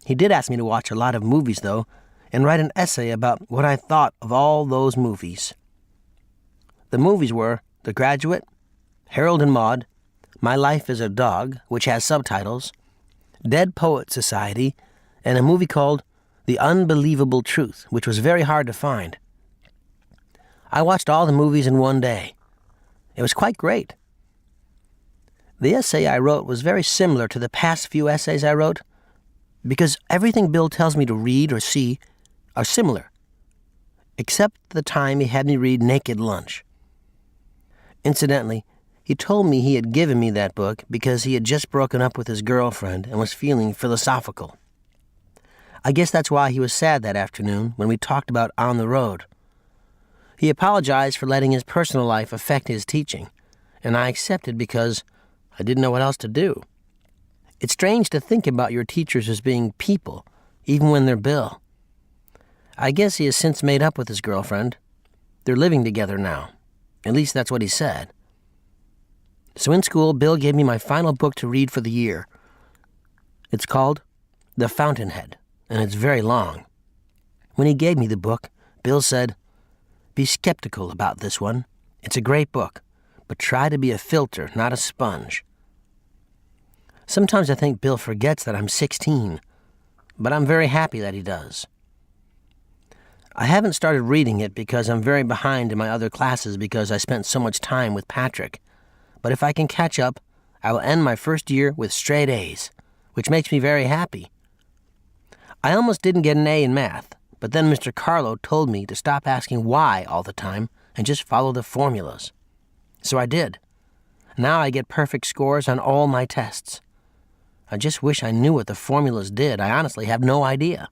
He did ask me to watch a lot of movies, though, and write an essay about what I thought of all those movies. The movies were The Graduate, Harold and Maude, My Life as a Dog, which has subtitles, Dead Poets Society, and a movie called The Unbelievable Truth, which was very hard to find. I watched all the movies in one day. It was quite great. The essay I wrote was very similar to the past few essays I wrote, because everything Bill tells me to read or see are similar, except the time he had me read Naked Lunch. Incidentally, he told me he had given me that book because he had just broken up with his girlfriend and was feeling philosophical. I guess that's why he was sad that afternoon when we talked about On the Road. He apologized for letting his personal life affect his teaching, and I accepted because I didn't know what else to do. It's strange to think about your teachers as being people, even when they're Bill. I guess he has since made up with his girlfriend. They're living together now. At least that's what he said. So in school, Bill gave me my final book to read for the year. It's called The Fountainhead, and it's very long. When he gave me the book, Bill said, "Be skeptical about this one. It's a great book, but try to be a filter, not a sponge." Sometimes I think Bill forgets that I'm 16, but I'm very happy that he does. I haven't started reading it because I'm very behind in my other classes because I spent so much time with Patrick. But if I can catch up, I will end my first year with straight A's, which makes me very happy. I almost didn't get an A in math, but then Mr. Carlo told me to stop asking why all the time and just follow the formulas. So I did. Now I get perfect scores on all my tests. I just wish I knew what the formulas did. I honestly have no idea.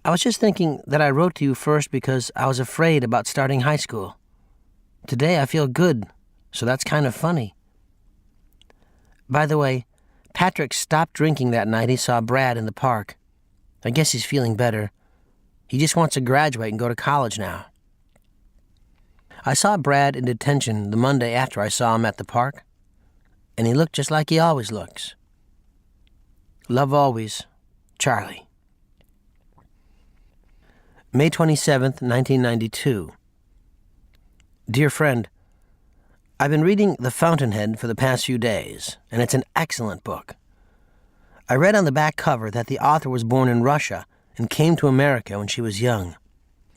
I was just thinking that I wrote to you first because I was afraid about starting high school. Today I feel good, so that's kind of funny. By the way, Patrick stopped drinking that night he saw Brad in the park. I guess he's feeling better. He just wants to graduate and go to college now. I saw Brad in detention the Monday after I saw him at the park, and he looked just like he always looks. Love always, Charlie. May 27th, 1992. Dear friend, I've been reading The Fountainhead for the past few days, and it's an excellent book. I read on the back cover that the author was born in Russia and came to America when she was young.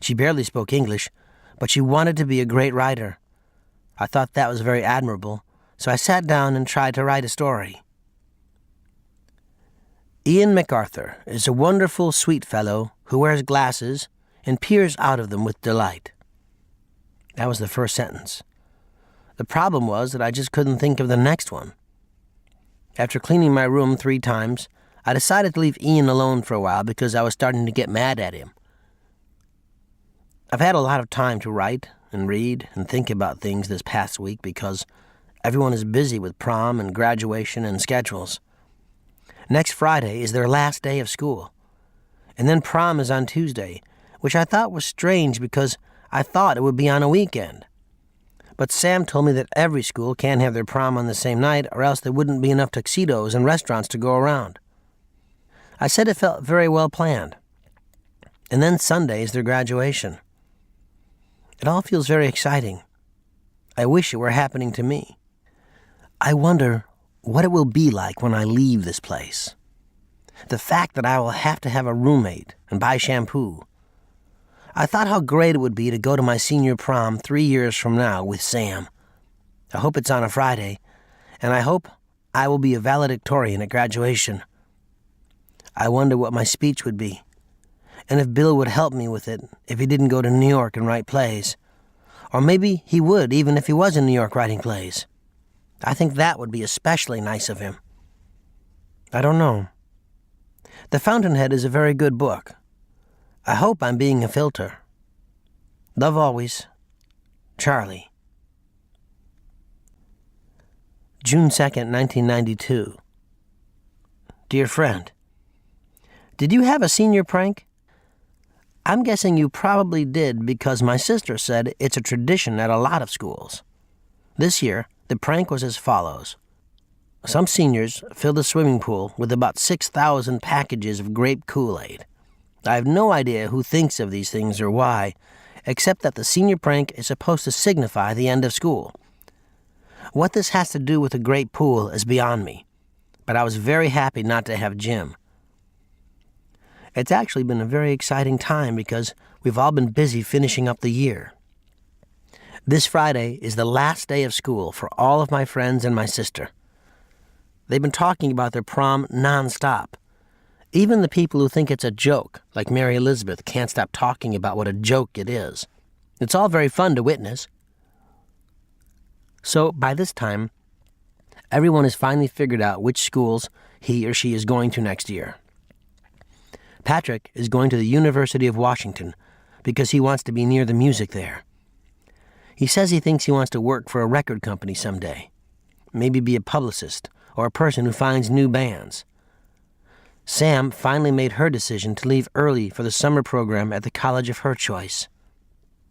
She barely spoke English, but she wanted to be a great writer. I thought that was very admirable, so I sat down and tried to write a story. Ian MacArthur is a wonderful, sweet fellow who wears glasses and peers out of them with delight. That was the first sentence. The problem was that I just couldn't think of the next one. After cleaning my room 3 times, I decided to leave Ian alone for a while because I was starting to get mad at him. I've had a lot of time to write and read and think about things this past week because everyone is busy with prom and graduation and schedules. Next Friday is their last day of school. And then prom is on Tuesday, which I thought was strange because I thought it would be on a weekend. But Sam told me that every school can't have their prom on the same night or else there wouldn't be enough tuxedos and restaurants to go around. I said it felt very well planned. And then Sunday is their graduation. It all feels very exciting. I wish it were happening to me. I wonder what it will be like when I leave this place. The fact that I will have to have a roommate and buy shampoo. I thought how great it would be to go to my senior prom 3 years from now with Sam. I hope it's on a Friday, and I hope I will be a valedictorian at graduation. I wonder what my speech would be, and if Bill would help me with it if he didn't go to New York and write plays. Or maybe he would even if he was in New York writing plays. I think that would be especially nice of him. I don't know. The Fountainhead is a very good book. I hope I'm being a filter. Love always, Charlie. June 2nd, 1992. Dear friend, did you have a senior prank? I'm guessing you probably did because my sister said it's a tradition at a lot of schools. This year, the prank was as follows. Some seniors filled a swimming pool with about 6,000 packages of grape Kool-Aid. I have no idea who thinks of these things or why, except that the senior prank is supposed to signify the end of school. What this has to do with a grape pool is beyond me, but I was very happy not to have gym. It's actually been a very exciting time because we've all been busy finishing up the year. This Friday is the last day of school for all of my friends and my sister. They've been talking about their prom nonstop. Even the people who think it's a joke, like Mary Elizabeth, can't stop talking about what a joke it is. It's all very fun to witness. So by this time, everyone has finally figured out which schools he or she is going to next year. Patrick is going to the University of Washington because he wants to be near the music there. He says he thinks he wants to work for a record company someday, maybe be a publicist or a person who finds new bands. Sam finally made her decision to leave early for the summer program at the college of her choice.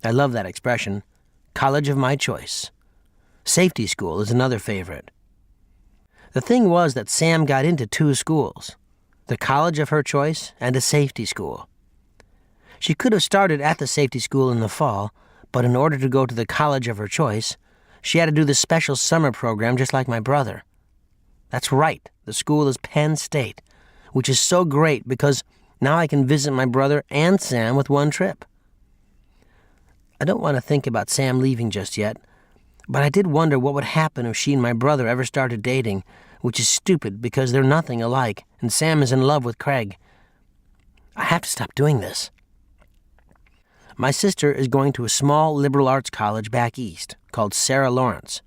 I love that expression, college of my choice. Safety school is another favorite. The thing was that Sam got into 2 schools, the college of her choice and a safety school. She could have started at the safety school in the fall, but in order to go to the college of her choice, she had to do the special summer program just like my brother. That's right, the school is Penn State, which is so great because now I can visit my brother and Sam with one trip. I don't want to think about Sam leaving just yet, but I did wonder what would happen if she and my brother ever started dating, which is stupid because they're nothing alike, and Sam is in love with Craig. I have to stop doing this. My sister is going to a small liberal arts college back east called Sarah Lawrence.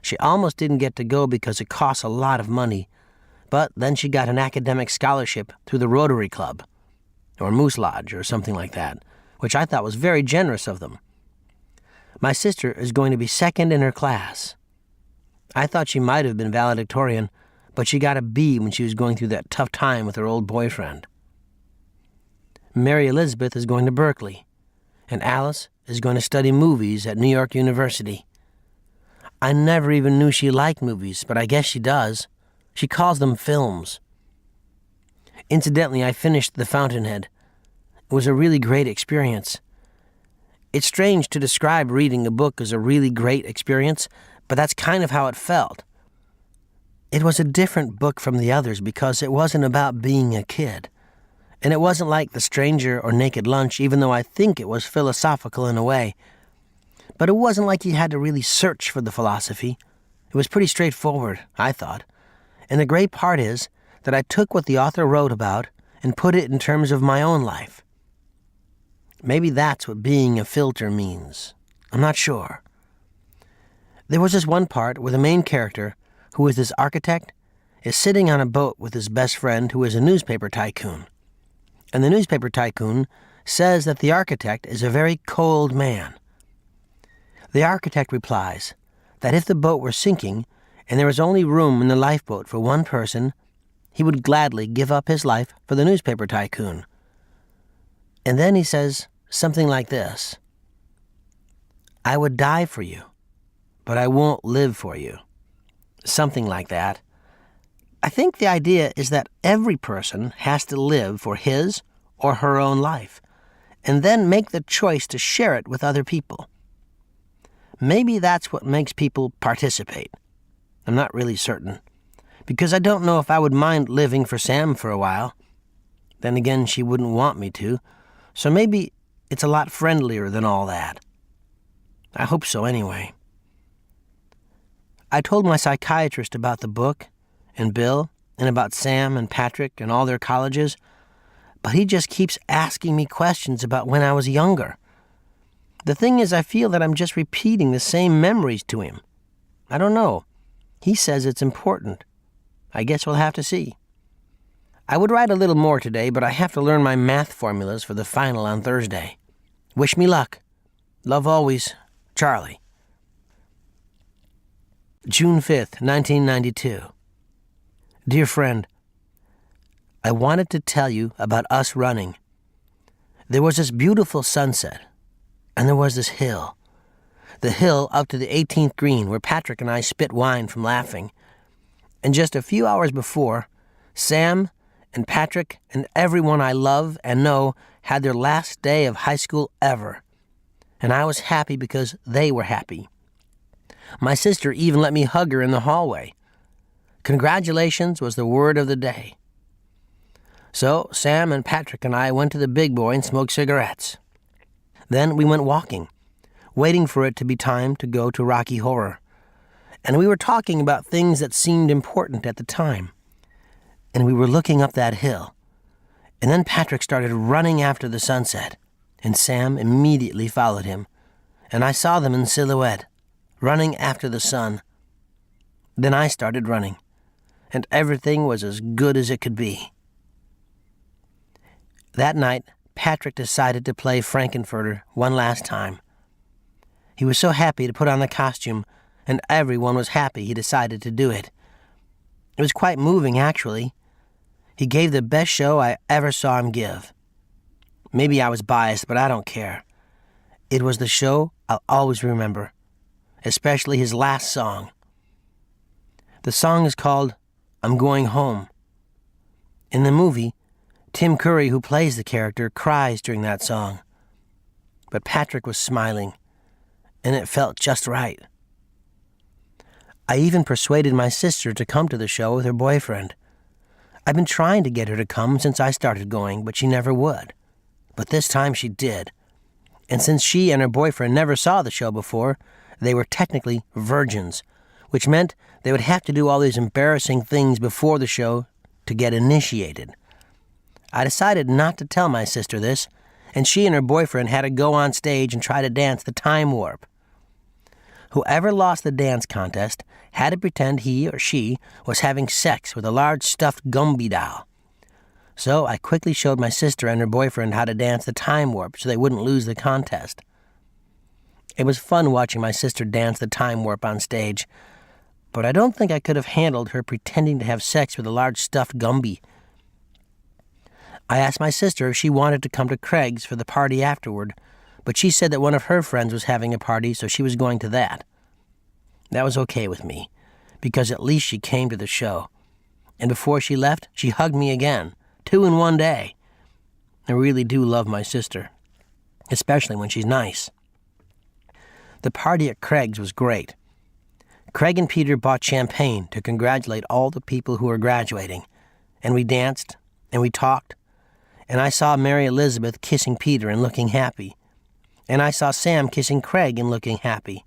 She almost didn't get to go because it costs a lot of money, but then she got an academic scholarship through the Rotary Club, or Moose Lodge, or something like that, which I thought was very generous of them. My sister is going to be second in her class. I thought she might have been valedictorian, but she got a B when she was going through that tough time with her old boyfriend. Mary Elizabeth is going to Berkeley, and Alice is going to study movies at New York University. I never even knew she liked movies, but I guess she does. She calls them films. Incidentally, I finished The Fountainhead. It was a really great experience. It's strange to describe reading a book as a really great experience, but that's kind of how it felt. It was a different book from the others because it wasn't about being a kid. And it wasn't like The Stranger or Naked Lunch, even though I think it was philosophical in a way. But it wasn't like you had to really search for the philosophy. It was pretty straightforward, I thought. And the great part is that I took what the author wrote about and put it in terms of my own life. Maybe that's what being a filter means. I'm not sure. There was this one part where the main character, who is this architect, is sitting on a boat with his best friend who is a newspaper tycoon. And the newspaper tycoon says that the architect is a very cold man. The architect replies that if the boat were sinking and there was only room in the lifeboat for one person, he would gladly give up his life for the newspaper tycoon. And then he says something like this: "I would die for you, but I won't live for you." Something like that. I think the idea is that every person has to live for his or her own life, and then make the choice to share it with other people. Maybe that's what makes people participate. I'm not really certain, because I don't know if I would mind living for Sam for a while. Then again, she wouldn't want me to, so maybe it's a lot friendlier than all that. I hope so anyway. I told my psychiatrist about the book, and Bill, and about Sam and Patrick and all their colleges, but he just keeps asking me questions about when I was younger. The thing is, I feel that I'm just repeating the same memories to him. I don't know. He says it's important. I guess we'll have to see. I would write a little more today, but I have to learn my math formulas for the final on Thursday. Wish me luck. Love always, Charlie. June 5th, 1992. Dear friend, I wanted to tell you about us running. There was this beautiful sunset, and there was this hill. The hill up to the 18th green where Patrick and I spit wine from laughing. And just a few hours before, Sam and Patrick and everyone I love and know had their last day of high school ever. And I was happy because they were happy. My sister even let me hug her in the hallway. Congratulations was the word of the day. So Sam and Patrick and I went to the Big Boy and smoked cigarettes. Then we went walking, waiting for it to be time to go to Rocky Horror. And we were talking about things that seemed important at the time. And we were looking up that hill. And then Patrick started running after the sunset, and Sam immediately followed him. And I saw them in silhouette, running after the sun. Then I started running, and everything was as good as it could be. That night, Patrick decided to play Frankenfurter one last time. He was so happy to put on the costume, and everyone was happy he decided to do it. It was quite moving, actually. He gave the best show I ever saw him give. Maybe I was biased, but I don't care. It was the show I'll always remember, especially his last song. The song is called I'm Going Home. In the movie, Tim Curry, who plays the character, cries during that song. But Patrick was smiling, and it felt just right. I even persuaded my sister to come to the show with her boyfriend. I've been trying to get her to come since I started going, but she never would. But this time she did. And since she and her boyfriend never saw the show before, they were technically virgins, which meant they would have to do all these embarrassing things before the show to get initiated. I decided not to tell my sister this, and she and her boyfriend had to go on stage and try to dance the time warp. Whoever lost the dance contest had to pretend he or she was having sex with a large stuffed Gumby doll. So I quickly showed my sister and her boyfriend how to dance the time warp so they wouldn't lose the contest. It was fun watching my sister dance the time warp on stage, but I don't think I could have handled her pretending to have sex with a large stuffed Gumby. I asked my sister if she wanted to come to Craig's for the party afterward, but she said that one of her friends was having a party, so she was going to that. That was okay with me, because at least she came to the show. And before she left, she hugged me again, 2 in one day. I really do love my sister, especially when she's nice. The party at Craig's was great. Craig and Peter bought champagne to congratulate all the people who were graduating, and we danced, and we talked, and I saw Mary Elizabeth kissing Peter and looking happy, and I saw Sam kissing Craig and looking happy,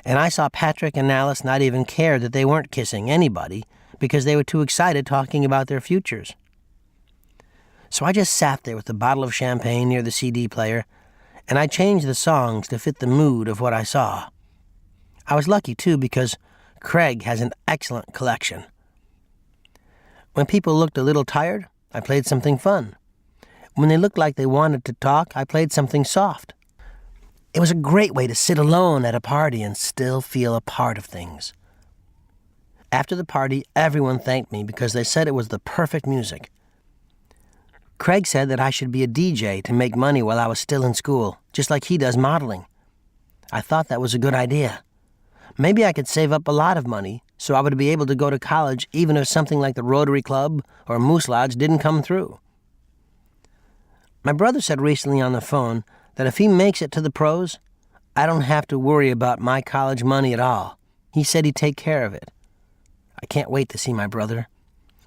and I saw Patrick and Alice not even care that they weren't kissing anybody because they were too excited talking about their futures. So I just sat there with a bottle of champagne near the CD player, and I changed the songs to fit the mood of what I saw. I was lucky, too, because Craig has an excellent collection. When people looked a little tired, I played something fun. When they looked like they wanted to talk, I played something soft. It was a great way to sit alone at a party and still feel a part of things. After the party, everyone thanked me because they said it was the perfect music. Craig said that I should be a DJ to make money while I was still in school, just like he does modeling. I thought that was a good idea. Maybe I could save up a lot of money so I would be able to go to college even if something like the Rotary Club or Moose Lodge didn't come through. My brother said recently on the phone that if he makes it to the pros, I don't have to worry about my college money at all. He said he'd take care of it. I can't wait to see my brother.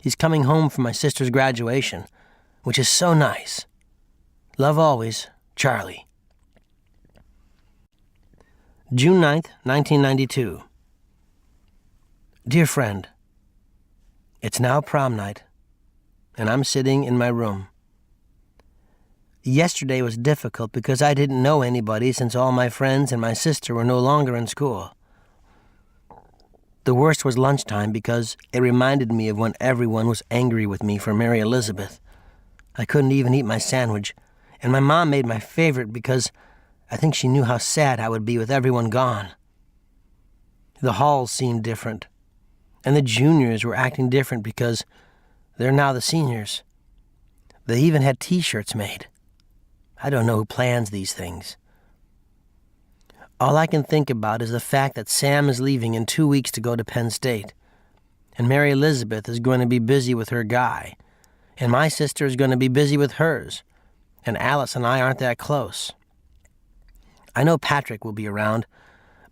He's coming home from my sister's graduation, which is so nice. Love always, Charlie. June 9th, 1992. Dear friend, it's now prom night, and I'm sitting in my room. Yesterday was difficult because I didn't know anybody since all my friends and my sister were no longer in school. The worst was lunchtime because it reminded me of when everyone was angry with me for Mary Elizabeth. I couldn't even eat my sandwich, and my mom made my favorite because I think she knew how sad I would be with everyone gone. The halls seemed different, and the juniors were acting different because they're now the seniors. They even had T-shirts made. I don't know who plans these things. All I can think about is the fact that Sam is leaving in 2 weeks to go to Penn State, and Mary Elizabeth is going to be busy with her guy, and my sister is going to be busy with hers, and Alice and I aren't that close. I know Patrick will be around,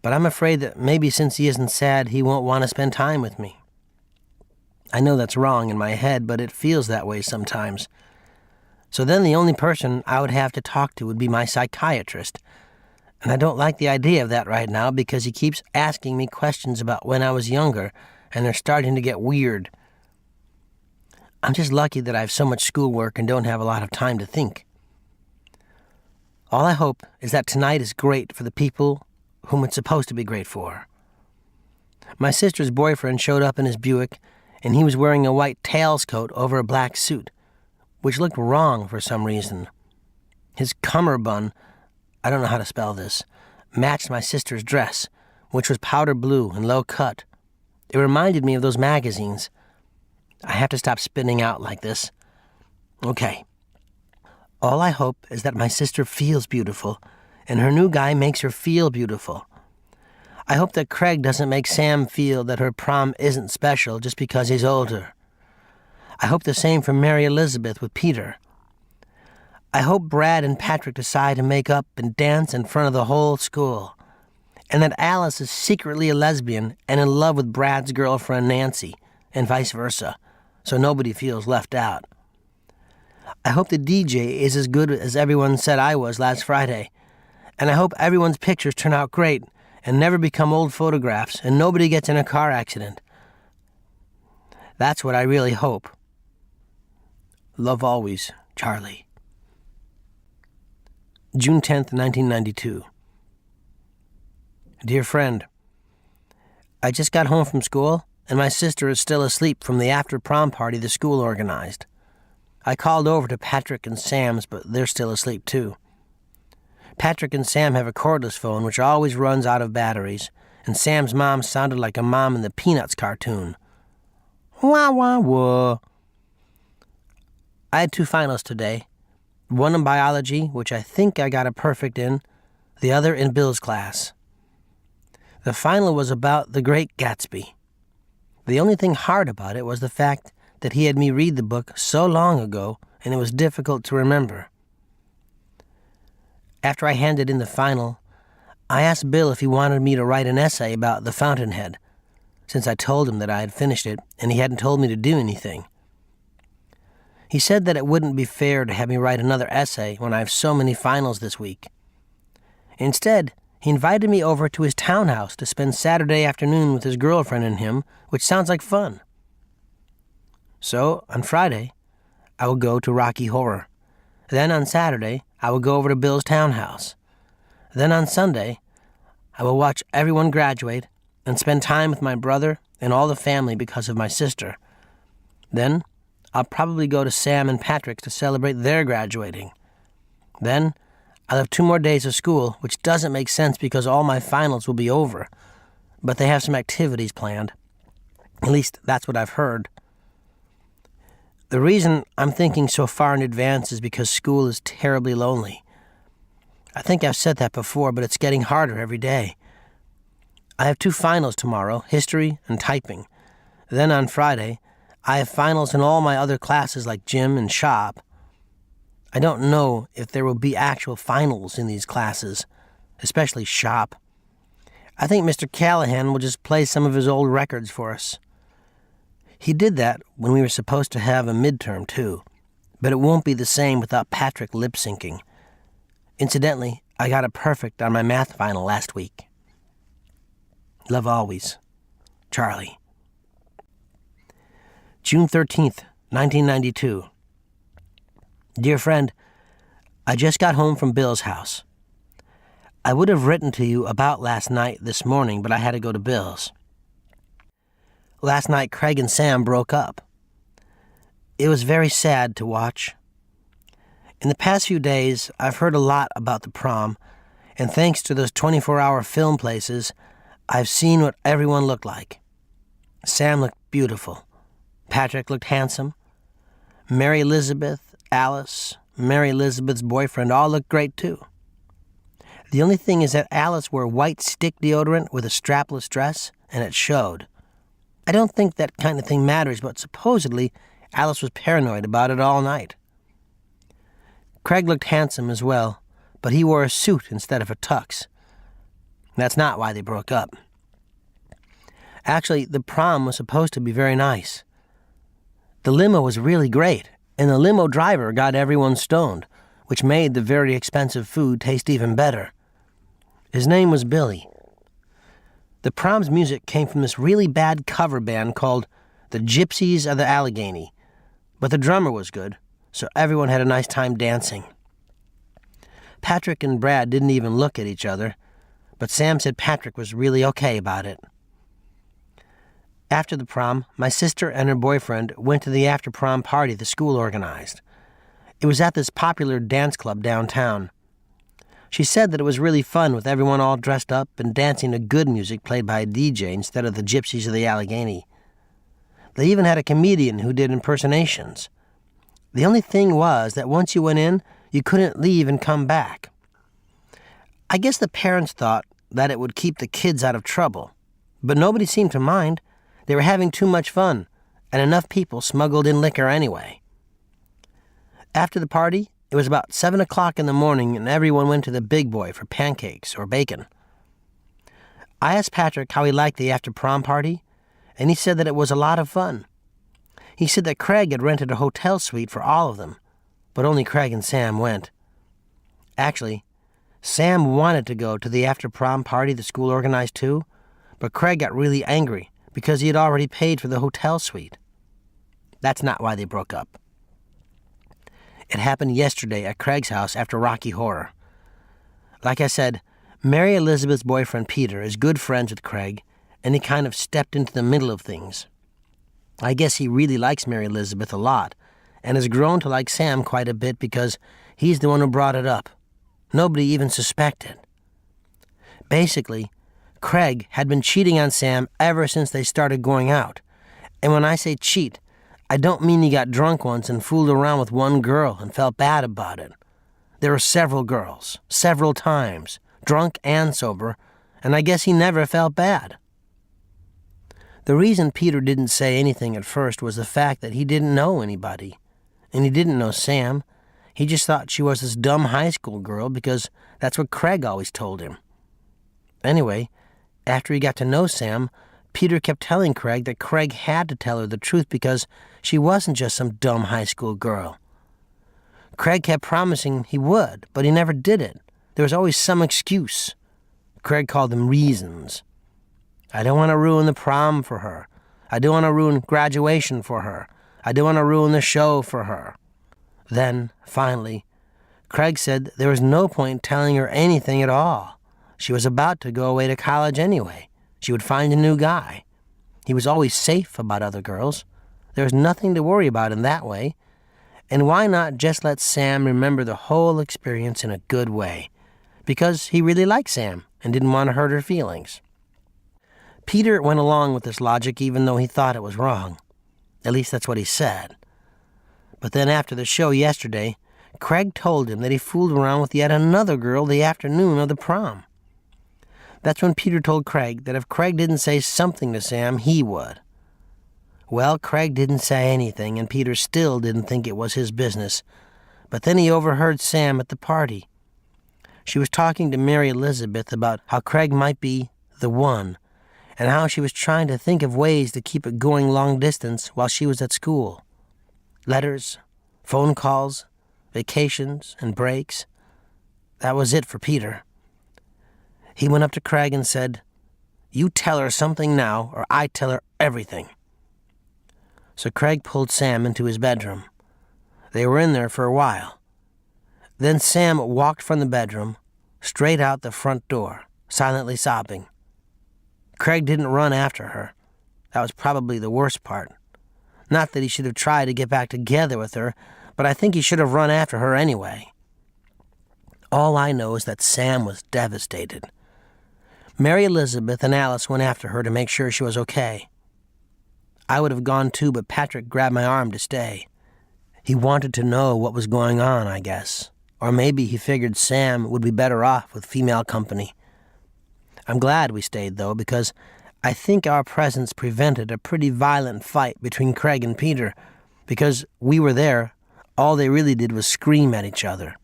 but I'm afraid that maybe since he isn't sad, he won't want to spend time with me. I know that's wrong in my head, but it feels that way sometimes. So then the only person I would have to talk to would be my psychiatrist. And I don't like the idea of that right now because he keeps asking me questions about when I was younger, and they're starting to get weird. I'm just lucky that I have so much schoolwork and don't have a lot of time to think. All I hope is that tonight is great for the people whom it's supposed to be great for. My sister's boyfriend showed up in his Buick, and he was wearing a white tails coat over a black suit, which looked wrong for some reason. His cummerbund, I don't know how to spell this, matched my sister's dress, which was powder blue and low cut. It reminded me of those magazines. I have to stop spinning out like this. Okay. All I hope is that my sister feels beautiful, and her new guy makes her feel beautiful. I hope that Craig doesn't make Sam feel that her prom isn't special just because he's older. I hope the same for Mary Elizabeth with Peter. I hope Brad and Patrick decide to make up and dance in front of the whole school, and that Alice is secretly a lesbian and in love with Brad's girlfriend Nancy, and vice versa, so nobody feels left out. I hope the DJ is as good as everyone said I was last Friday, and I hope everyone's pictures turn out great and never become old photographs and nobody gets in a car accident. That's what I really hope. Love always, Charlie. June 10th, 1992. Dear friend, I just got home from school, and my sister is still asleep from the after-prom party the school organized. I called over to Patrick and Sam's, but they're still asleep too. Patrick and Sam have a cordless phone which always runs out of batteries, and Sam's mom sounded like a mom in the Peanuts cartoon. Wah, wah, wah. I had 2 finals today. One in biology, which I think I got a perfect in, the other in Bill's class. The final was about The Great Gatsby. The only thing hard about it was the fact that he had me read the book so long ago, and it was difficult to remember. After I handed in the final, I asked Bill if he wanted me to write an essay about the Fountainhead, since I told him that I had finished it and he hadn't told me to do anything. He said that it wouldn't be fair to have me write another essay when I have so many finals this week. Instead, he invited me over to his townhouse to spend Saturday afternoon with his girlfriend and him, which sounds like fun. So, on Friday, I will go to Rocky Horror. Then on Saturday, I will go over to Bill's townhouse. Then on Sunday, I will watch everyone graduate and spend time with my brother and all the family because of my sister. Then, I'll probably go to Sam and Patrick's to celebrate their graduating. Then, I'll have 2 more days of school, which doesn't make sense because all my finals will be over. But they have some activities planned. At least, that's what I've heard. The reason I'm thinking so far in advance is because school is terribly lonely. I think I've said that before, but it's getting harder every day. I have 2 finals tomorrow, history and typing. Then on Friday, I have finals in all my other classes like gym and shop. I don't know if there will be actual finals in these classes, especially shop. I think Mr. Callahan will just play some of his old records for us. He did that when we were supposed to have a midterm, too. But it won't be the same without Patrick lip-syncing. Incidentally, I got a perfect on my math final last week. Love always, Charlie. June 13th, 1992. Dear friend, I just got home from Bill's house. I would have written to you about last night this morning, but I had to go to Bill's. Last night, Craig and Sam broke up. It was very sad to watch. In the past few days, I've heard a lot about the prom, and thanks to those 24-hour film places, I've seen what everyone looked like. Sam looked beautiful. Patrick looked handsome. Mary Elizabeth, Alice, Mary Elizabeth's boyfriend all looked great too. The only thing is that Alice wore white stick deodorant with a strapless dress, and it showed. I don't think that kind of thing matters, but supposedly Alice was paranoid about it all night. Craig looked handsome as well, but he wore a suit instead of a tux. That's not why they broke up. Actually, the prom was supposed to be very nice. The limo was really great, and the limo driver got everyone stoned, which made the very expensive food taste even better. His name was Billy. The prom's music came from this really bad cover band called the Gypsies of the Allegheny, but the drummer was good, so everyone had a nice time dancing. Patrick and Brad didn't even look at each other, but Sam said Patrick was really okay about it. After the prom, my sister and her boyfriend went to the after-prom party the school organized. It was at this popular dance club downtown. She said that it was really fun with everyone all dressed up and dancing to good music played by a DJ instead of the Gypsies of the Allegheny. They even had a comedian who did impersonations. The only thing was that once you went in, you couldn't leave and come back. I guess the parents thought that it would keep the kids out of trouble, but nobody seemed to mind. They were having too much fun, and enough people smuggled in liquor anyway. After the party, it was about 7 o'clock in the morning, and everyone went to the Big Boy for pancakes or bacon. I asked Patrick how he liked the after-prom party, and he said that it was a lot of fun. He said that Craig had rented a hotel suite for all of them, but only Craig and Sam went. Actually, Sam wanted to go to the after-prom party the school organized too, but Craig got really angry because he had already paid for the hotel suite. That's not why they broke up. It happened yesterday at Craig's house after Rocky Horror. Like I said, Mary Elizabeth's boyfriend Peter is good friends with Craig, and he kind of stepped into the middle of things. I guess he really likes Mary Elizabeth a lot, and has grown to like Sam quite a bit because he's the one who brought it up. Nobody even suspected. Basically, Craig had been cheating on Sam ever since they started going out. And when I say cheat, I don't mean he got drunk once and fooled around with one girl and felt bad about it. There were several girls, several times, drunk and sober, and I guess he never felt bad. The reason Peter didn't say anything at first was the fact that he didn't know anybody. And he didn't know Sam. He just thought she was this dumb high school girl because that's what Craig always told him. Anyway, after he got to know Sam, Peter kept telling Craig that Craig had to tell her the truth because she wasn't just some dumb high school girl. Craig kept promising he would, but he never did it. There was always some excuse. Craig called them reasons. I don't want to ruin the prom for her. I don't want to ruin graduation for her. I don't want to ruin the show for her. Then, finally, Craig said there was no point telling her anything at all. She was about to go away to college anyway. She would find a new guy. He was always safe about other girls. There was nothing to worry about in that way. And why not just let Sam remember the whole experience in a good way? Because he really liked Sam and didn't want to hurt her feelings. Peter went along with this logic even though he thought it was wrong. At least that's what he said. But then after the show yesterday, Craig told him that he fooled around with yet another girl the afternoon of the prom. That's when Peter told Craig that if Craig didn't say something to Sam, he would. Well, Craig didn't say anything, and Peter still didn't think it was his business. But then he overheard Sam at the party. She was talking to Mary Elizabeth about how Craig might be the one, and how she was trying to think of ways to keep it going long distance while she was at school. Letters, phone calls, vacations, and breaks. That was it for Peter. He went up to Craig and said, "You tell her something now, or I tell her everything." So Craig pulled Sam into his bedroom. They were in there for a while. Then Sam walked from the bedroom, straight out the front door, silently sobbing. Craig didn't run after her. That was probably the worst part. Not that he should have tried to get back together with her, but I think he should have run after her anyway. All I know is that Sam was devastated. Mary Elizabeth and Alice went after her to make sure she was okay. I would have gone too, but Patrick grabbed my arm to stay. He wanted to know what was going on, I guess. Or maybe he figured Sam would be better off with female company. I'm glad we stayed, though, because I think our presence prevented a pretty violent fight between Craig and Peter. Because we were there, all they really did was scream at each other.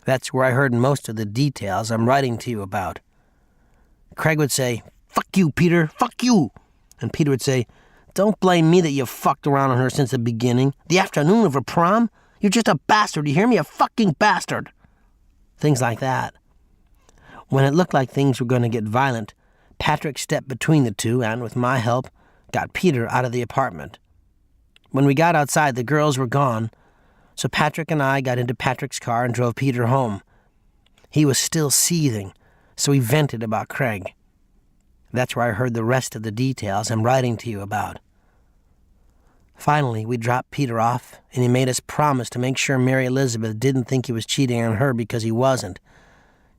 That's where I heard most of the details I'm writing to you about. Craig would say, "Fuck you, Peter, fuck you!" And Peter would say, Don't blame me that you fucked around on her since the beginning. The afternoon of her prom? You're just a bastard, you hear me? A fucking bastard. Things like that. When it looked like things were going to get violent, Patrick stepped between the two and, with my help, got Peter out of the apartment. When we got outside, the girls were gone, so Patrick and I got into Patrick's car and drove Peter home. He was still seething, so he vented about Craig. That's where I heard the rest of the details I'm writing to you about. Finally, we dropped Peter off, and he made us promise to make sure Mary Elizabeth didn't think he was cheating on her because he wasn't.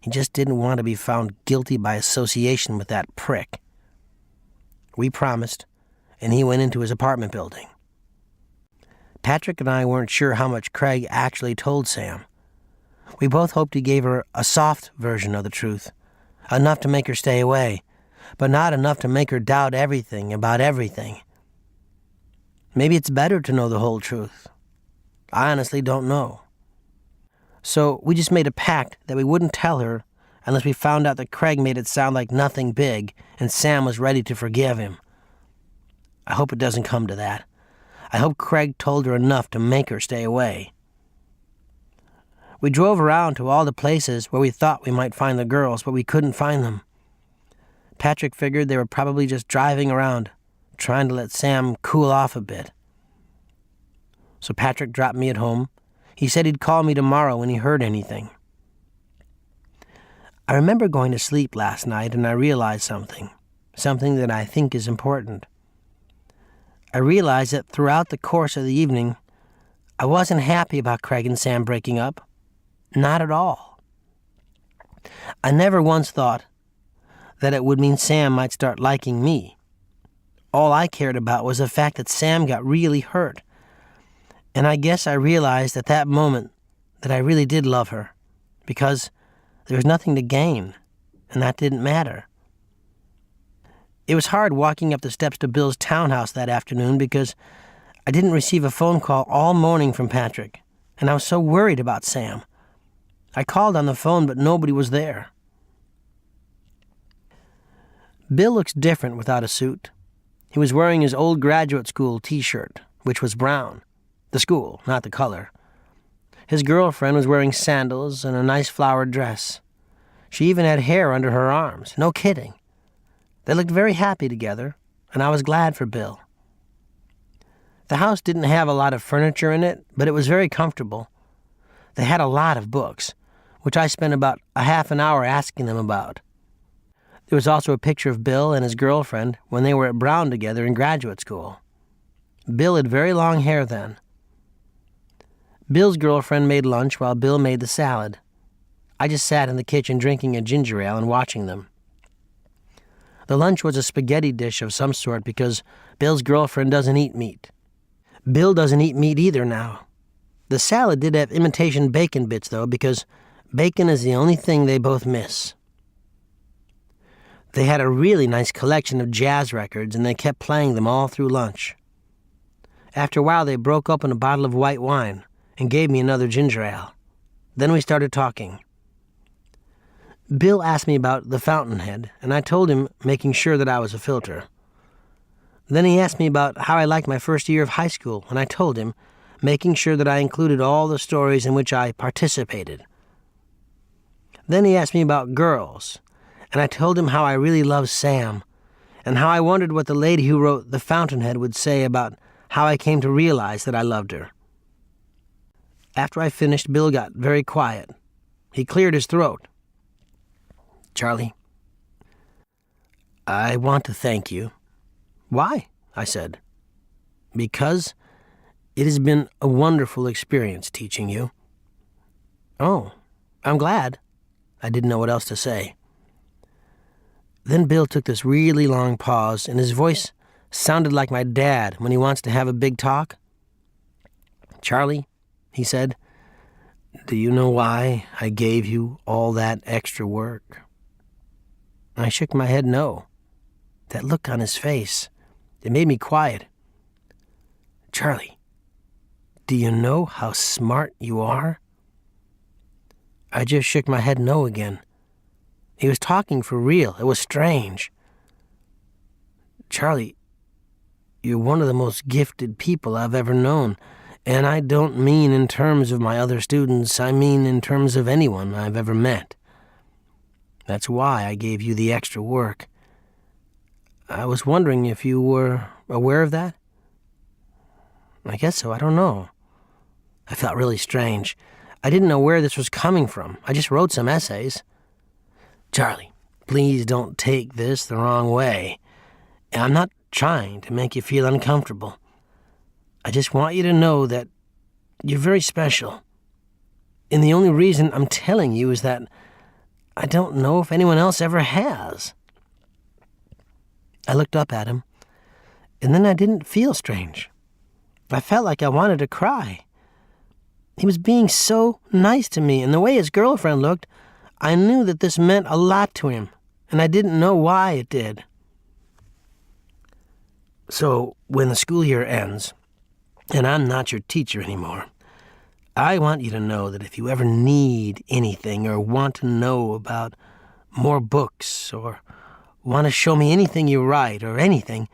He just didn't want to be found guilty by association with that prick. We promised, and he went into his apartment building. Patrick and I weren't sure how much Craig actually told Sam. We both hoped he gave her a soft version of the truth, enough to make her stay away, but not enough to make her doubt everything about everything. Maybe it's better to know the whole truth. I honestly don't know. So we just made a pact that we wouldn't tell her unless we found out that Craig made it sound like nothing big and Sam was ready to forgive him. I hope it doesn't come to that. I hope Craig told her enough to make her stay away. We drove around to all the places where we thought we might find the girls, but we couldn't find them. Patrick figured they were probably just driving around, trying to let Sam cool off a bit. So Patrick dropped me at home. He said he'd call me tomorrow when he heard anything. I remember going to sleep last night and I realized something that I think is important. I realized that throughout the course of the evening, I wasn't happy about Craig and Sam breaking up. Not at all. I never once thought that it would mean Sam might start liking me. All I cared about was the fact that Sam got really hurt. And I guess I realized at that moment that I really did love her, because there was nothing to gain, and that didn't matter. It was hard walking up the steps to Bill's townhouse that afternoon because I didn't receive a phone call all morning from Patrick, and I was so worried about Sam. I called on the phone, but nobody was there. Bill looks different without a suit. He was wearing his old graduate school t-shirt, which was brown. The school, not the color. His girlfriend was wearing sandals and a nice flowered dress. She even had hair under her arms. No kidding. They looked very happy together, and I was glad for Bill. The house didn't have a lot of furniture in it, but it was very comfortable. They had a lot of books, which I spent about a half an hour asking them about. There was also a picture of Bill and his girlfriend when they were at Brown together in graduate school. Bill had very long hair then. Bill's girlfriend made lunch while Bill made the salad. I just sat in the kitchen drinking a ginger ale and watching them. The lunch was a spaghetti dish of some sort because Bill's girlfriend doesn't eat meat. Bill doesn't eat meat either now. The salad did have imitation bacon bits, though, because bacon is the only thing they both miss. They had a really nice collection of jazz records, and they kept playing them all through lunch. After a while, they broke open a bottle of white wine and gave me another ginger ale. Then we started talking. Bill asked me about the Fountainhead, and I told him, making sure that I was a filter. Then he asked me about how I liked my first year of high school, and I told him, making sure that I included all the stories in which I participated. Then he asked me about girls, and I told him how I really loved Sam, and how I wondered what the lady who wrote The Fountainhead would say about how I came to realize that I loved her. After I finished, Bill got very quiet. He cleared his throat. "Charlie, I want to thank you." "Why?" I said. "Because it has been a wonderful experience teaching you." "Oh, I'm glad." I didn't know what else to say. Then Bill took this really long pause, and his voice sounded like my dad when he wants to have a big talk. "Charlie," he said, "do you know why I gave you all that extra work?" I shook my head no. That look on his face, it made me quiet. "Charlie, do you know how smart you are?" I just shook my head no again. He was talking for real. It was strange. "Charlie, You're one of the most gifted people I've ever known. And I don't mean in terms of my other students, I mean in terms of anyone I've ever met. That's why I gave you the extra work. I was wondering if you were aware of that? I guess so, I don't know. I felt really strange. I didn't know where this was coming from. I just wrote some essays. Charlie, please don't take this the wrong way. I'm not trying to make you feel uncomfortable. I just want you to know that you're very special. And the only reason I'm telling you is that I don't know if anyone else ever has. I looked up at him, and then I didn't feel strange. I felt like I wanted to cry. He was being so nice to me, and the way his girlfriend looked, I knew that this meant a lot to him, and I didn't know why it did. So, when the school year ends, and I'm not your teacher anymore, I want you to know that if you ever need anything or want to know about more books or want to show me anything you write or anything,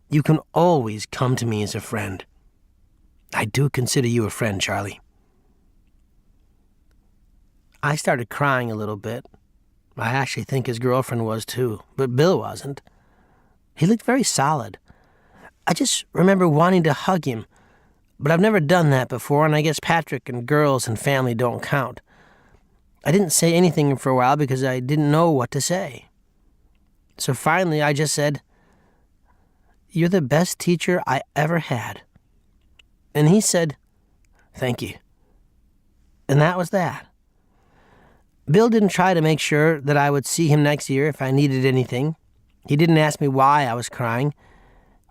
you can always come to me as a friend. I do consider you a friend, Charlie. I started crying a little bit. I actually think his girlfriend was too, but Bill wasn't. He looked very solid. I just remember wanting to hug him, but I've never done that before, and I guess Patrick and girls and family don't count. I didn't say anything for a while because I didn't know what to say. So finally I just said, "You're the best teacher I ever had." And he said, "Thank you." And that was that. Bill didn't try to make sure that I would see him next year if I needed anything. He didn't ask me why I was crying.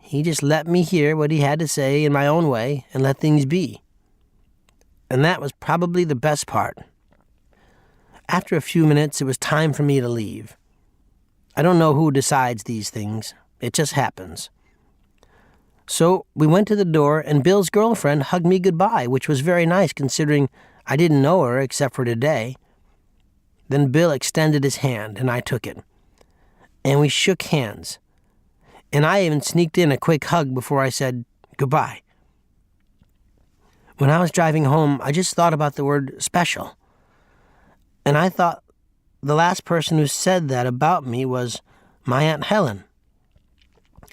He just let me hear what he had to say in my own way and let things be. And that was probably the best part. After a few minutes, it was time for me to leave. I don't know who decides these things. It just happens. So we went to the door, and Bill's girlfriend hugged me goodbye, which was very nice considering I didn't know her except for today. Then Bill extended his hand, and I took it. And we shook hands. And I even sneaked in a quick hug before I said goodbye. When I was driving home, I just thought about the word special. And I thought the last person who said that about me was my Aunt Helen.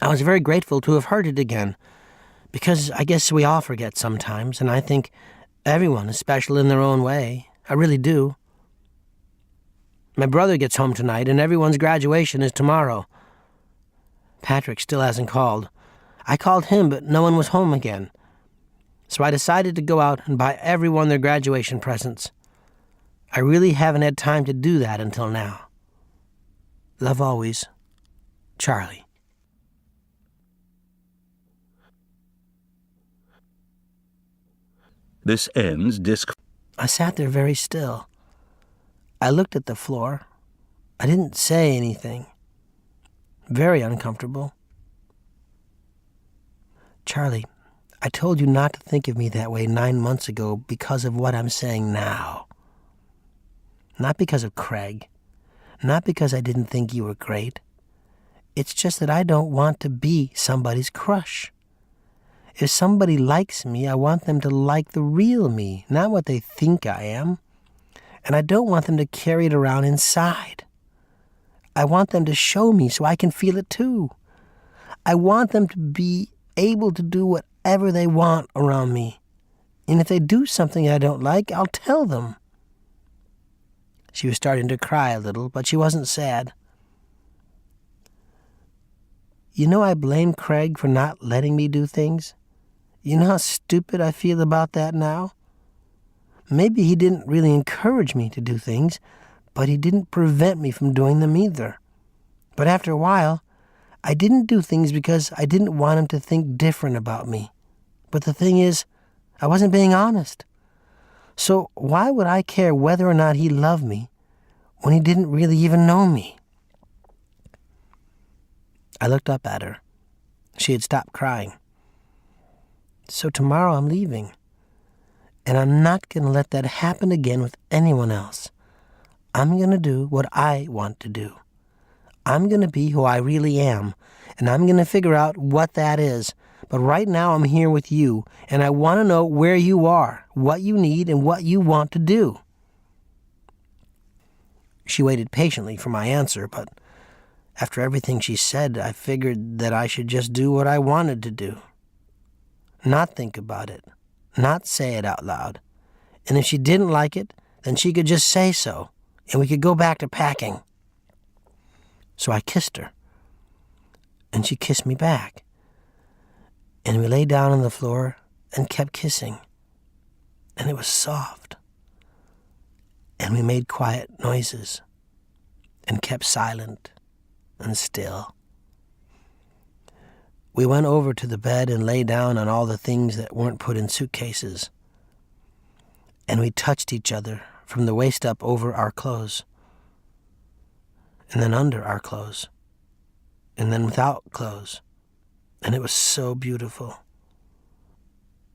I was very grateful to have heard it again, because I guess we all forget sometimes, and I think everyone is special in their own way. I really do. My brother gets home tonight, and everyone's graduation is tomorrow. Patrick still hasn't called. I called him, but no one was home again. So I decided to go out and buy everyone their graduation presents. I really haven't had time to do that until now. Love always, Charlie. This ends disc. I sat there very still. I looked at the floor. I didn't say anything. Very uncomfortable. Charlie, I told you not to think of me that way 9 months ago because of what I'm saying now. Not because of Craig. Not because I didn't think you were great. It's just that I don't want to be somebody's crush. If somebody likes me, I want them to like the real me, not what they think I am. And I don't want them to carry it around inside. I want them to show me so I can feel it too. I want them to be able to do whatever they want around me. And if they do something I don't like, I'll tell them. She was starting to cry a little, but she wasn't sad. You know, I blame Craig for not letting me do things. You know how stupid I feel about that now? Maybe he didn't really encourage me to do things, but he didn't prevent me from doing them either. But after a while, I didn't do things because I didn't want him to think different about me. But the thing is, I wasn't being honest. So why would I care whether or not he loved me when he didn't really even know me? I looked up at her. She had stopped crying. So tomorrow I'm leaving. And I'm not going to let that happen again with anyone else. I'm going to do what I want to do. I'm going to be who I really am, and I'm going to figure out what that is. But right now I'm here with you, and I want to know where you are, what you need, and what you want to do." She waited patiently for my answer, but after everything she said, I figured that I should just do what I wanted to do. Not think about it, not say it out loud. And if she didn't like it, then she could just say so, and we could go back to packing. So I kissed her, and she kissed me back. And we lay down on the floor and kept kissing. And it was soft. And we made quiet noises and kept silent and still. We went over to the bed and lay down on all the things that weren't put in suitcases. And we touched each other from the waist up over our clothes, and then under our clothes, and then without clothes. And it was so beautiful.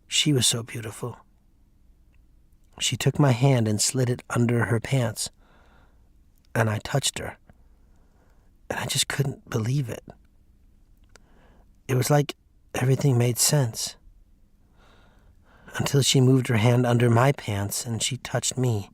She was so beautiful. She took my hand and slid it under her pants, and I touched her, and I just couldn't believe it. It was like everything made sense, until she moved her hand under my pants and she touched me,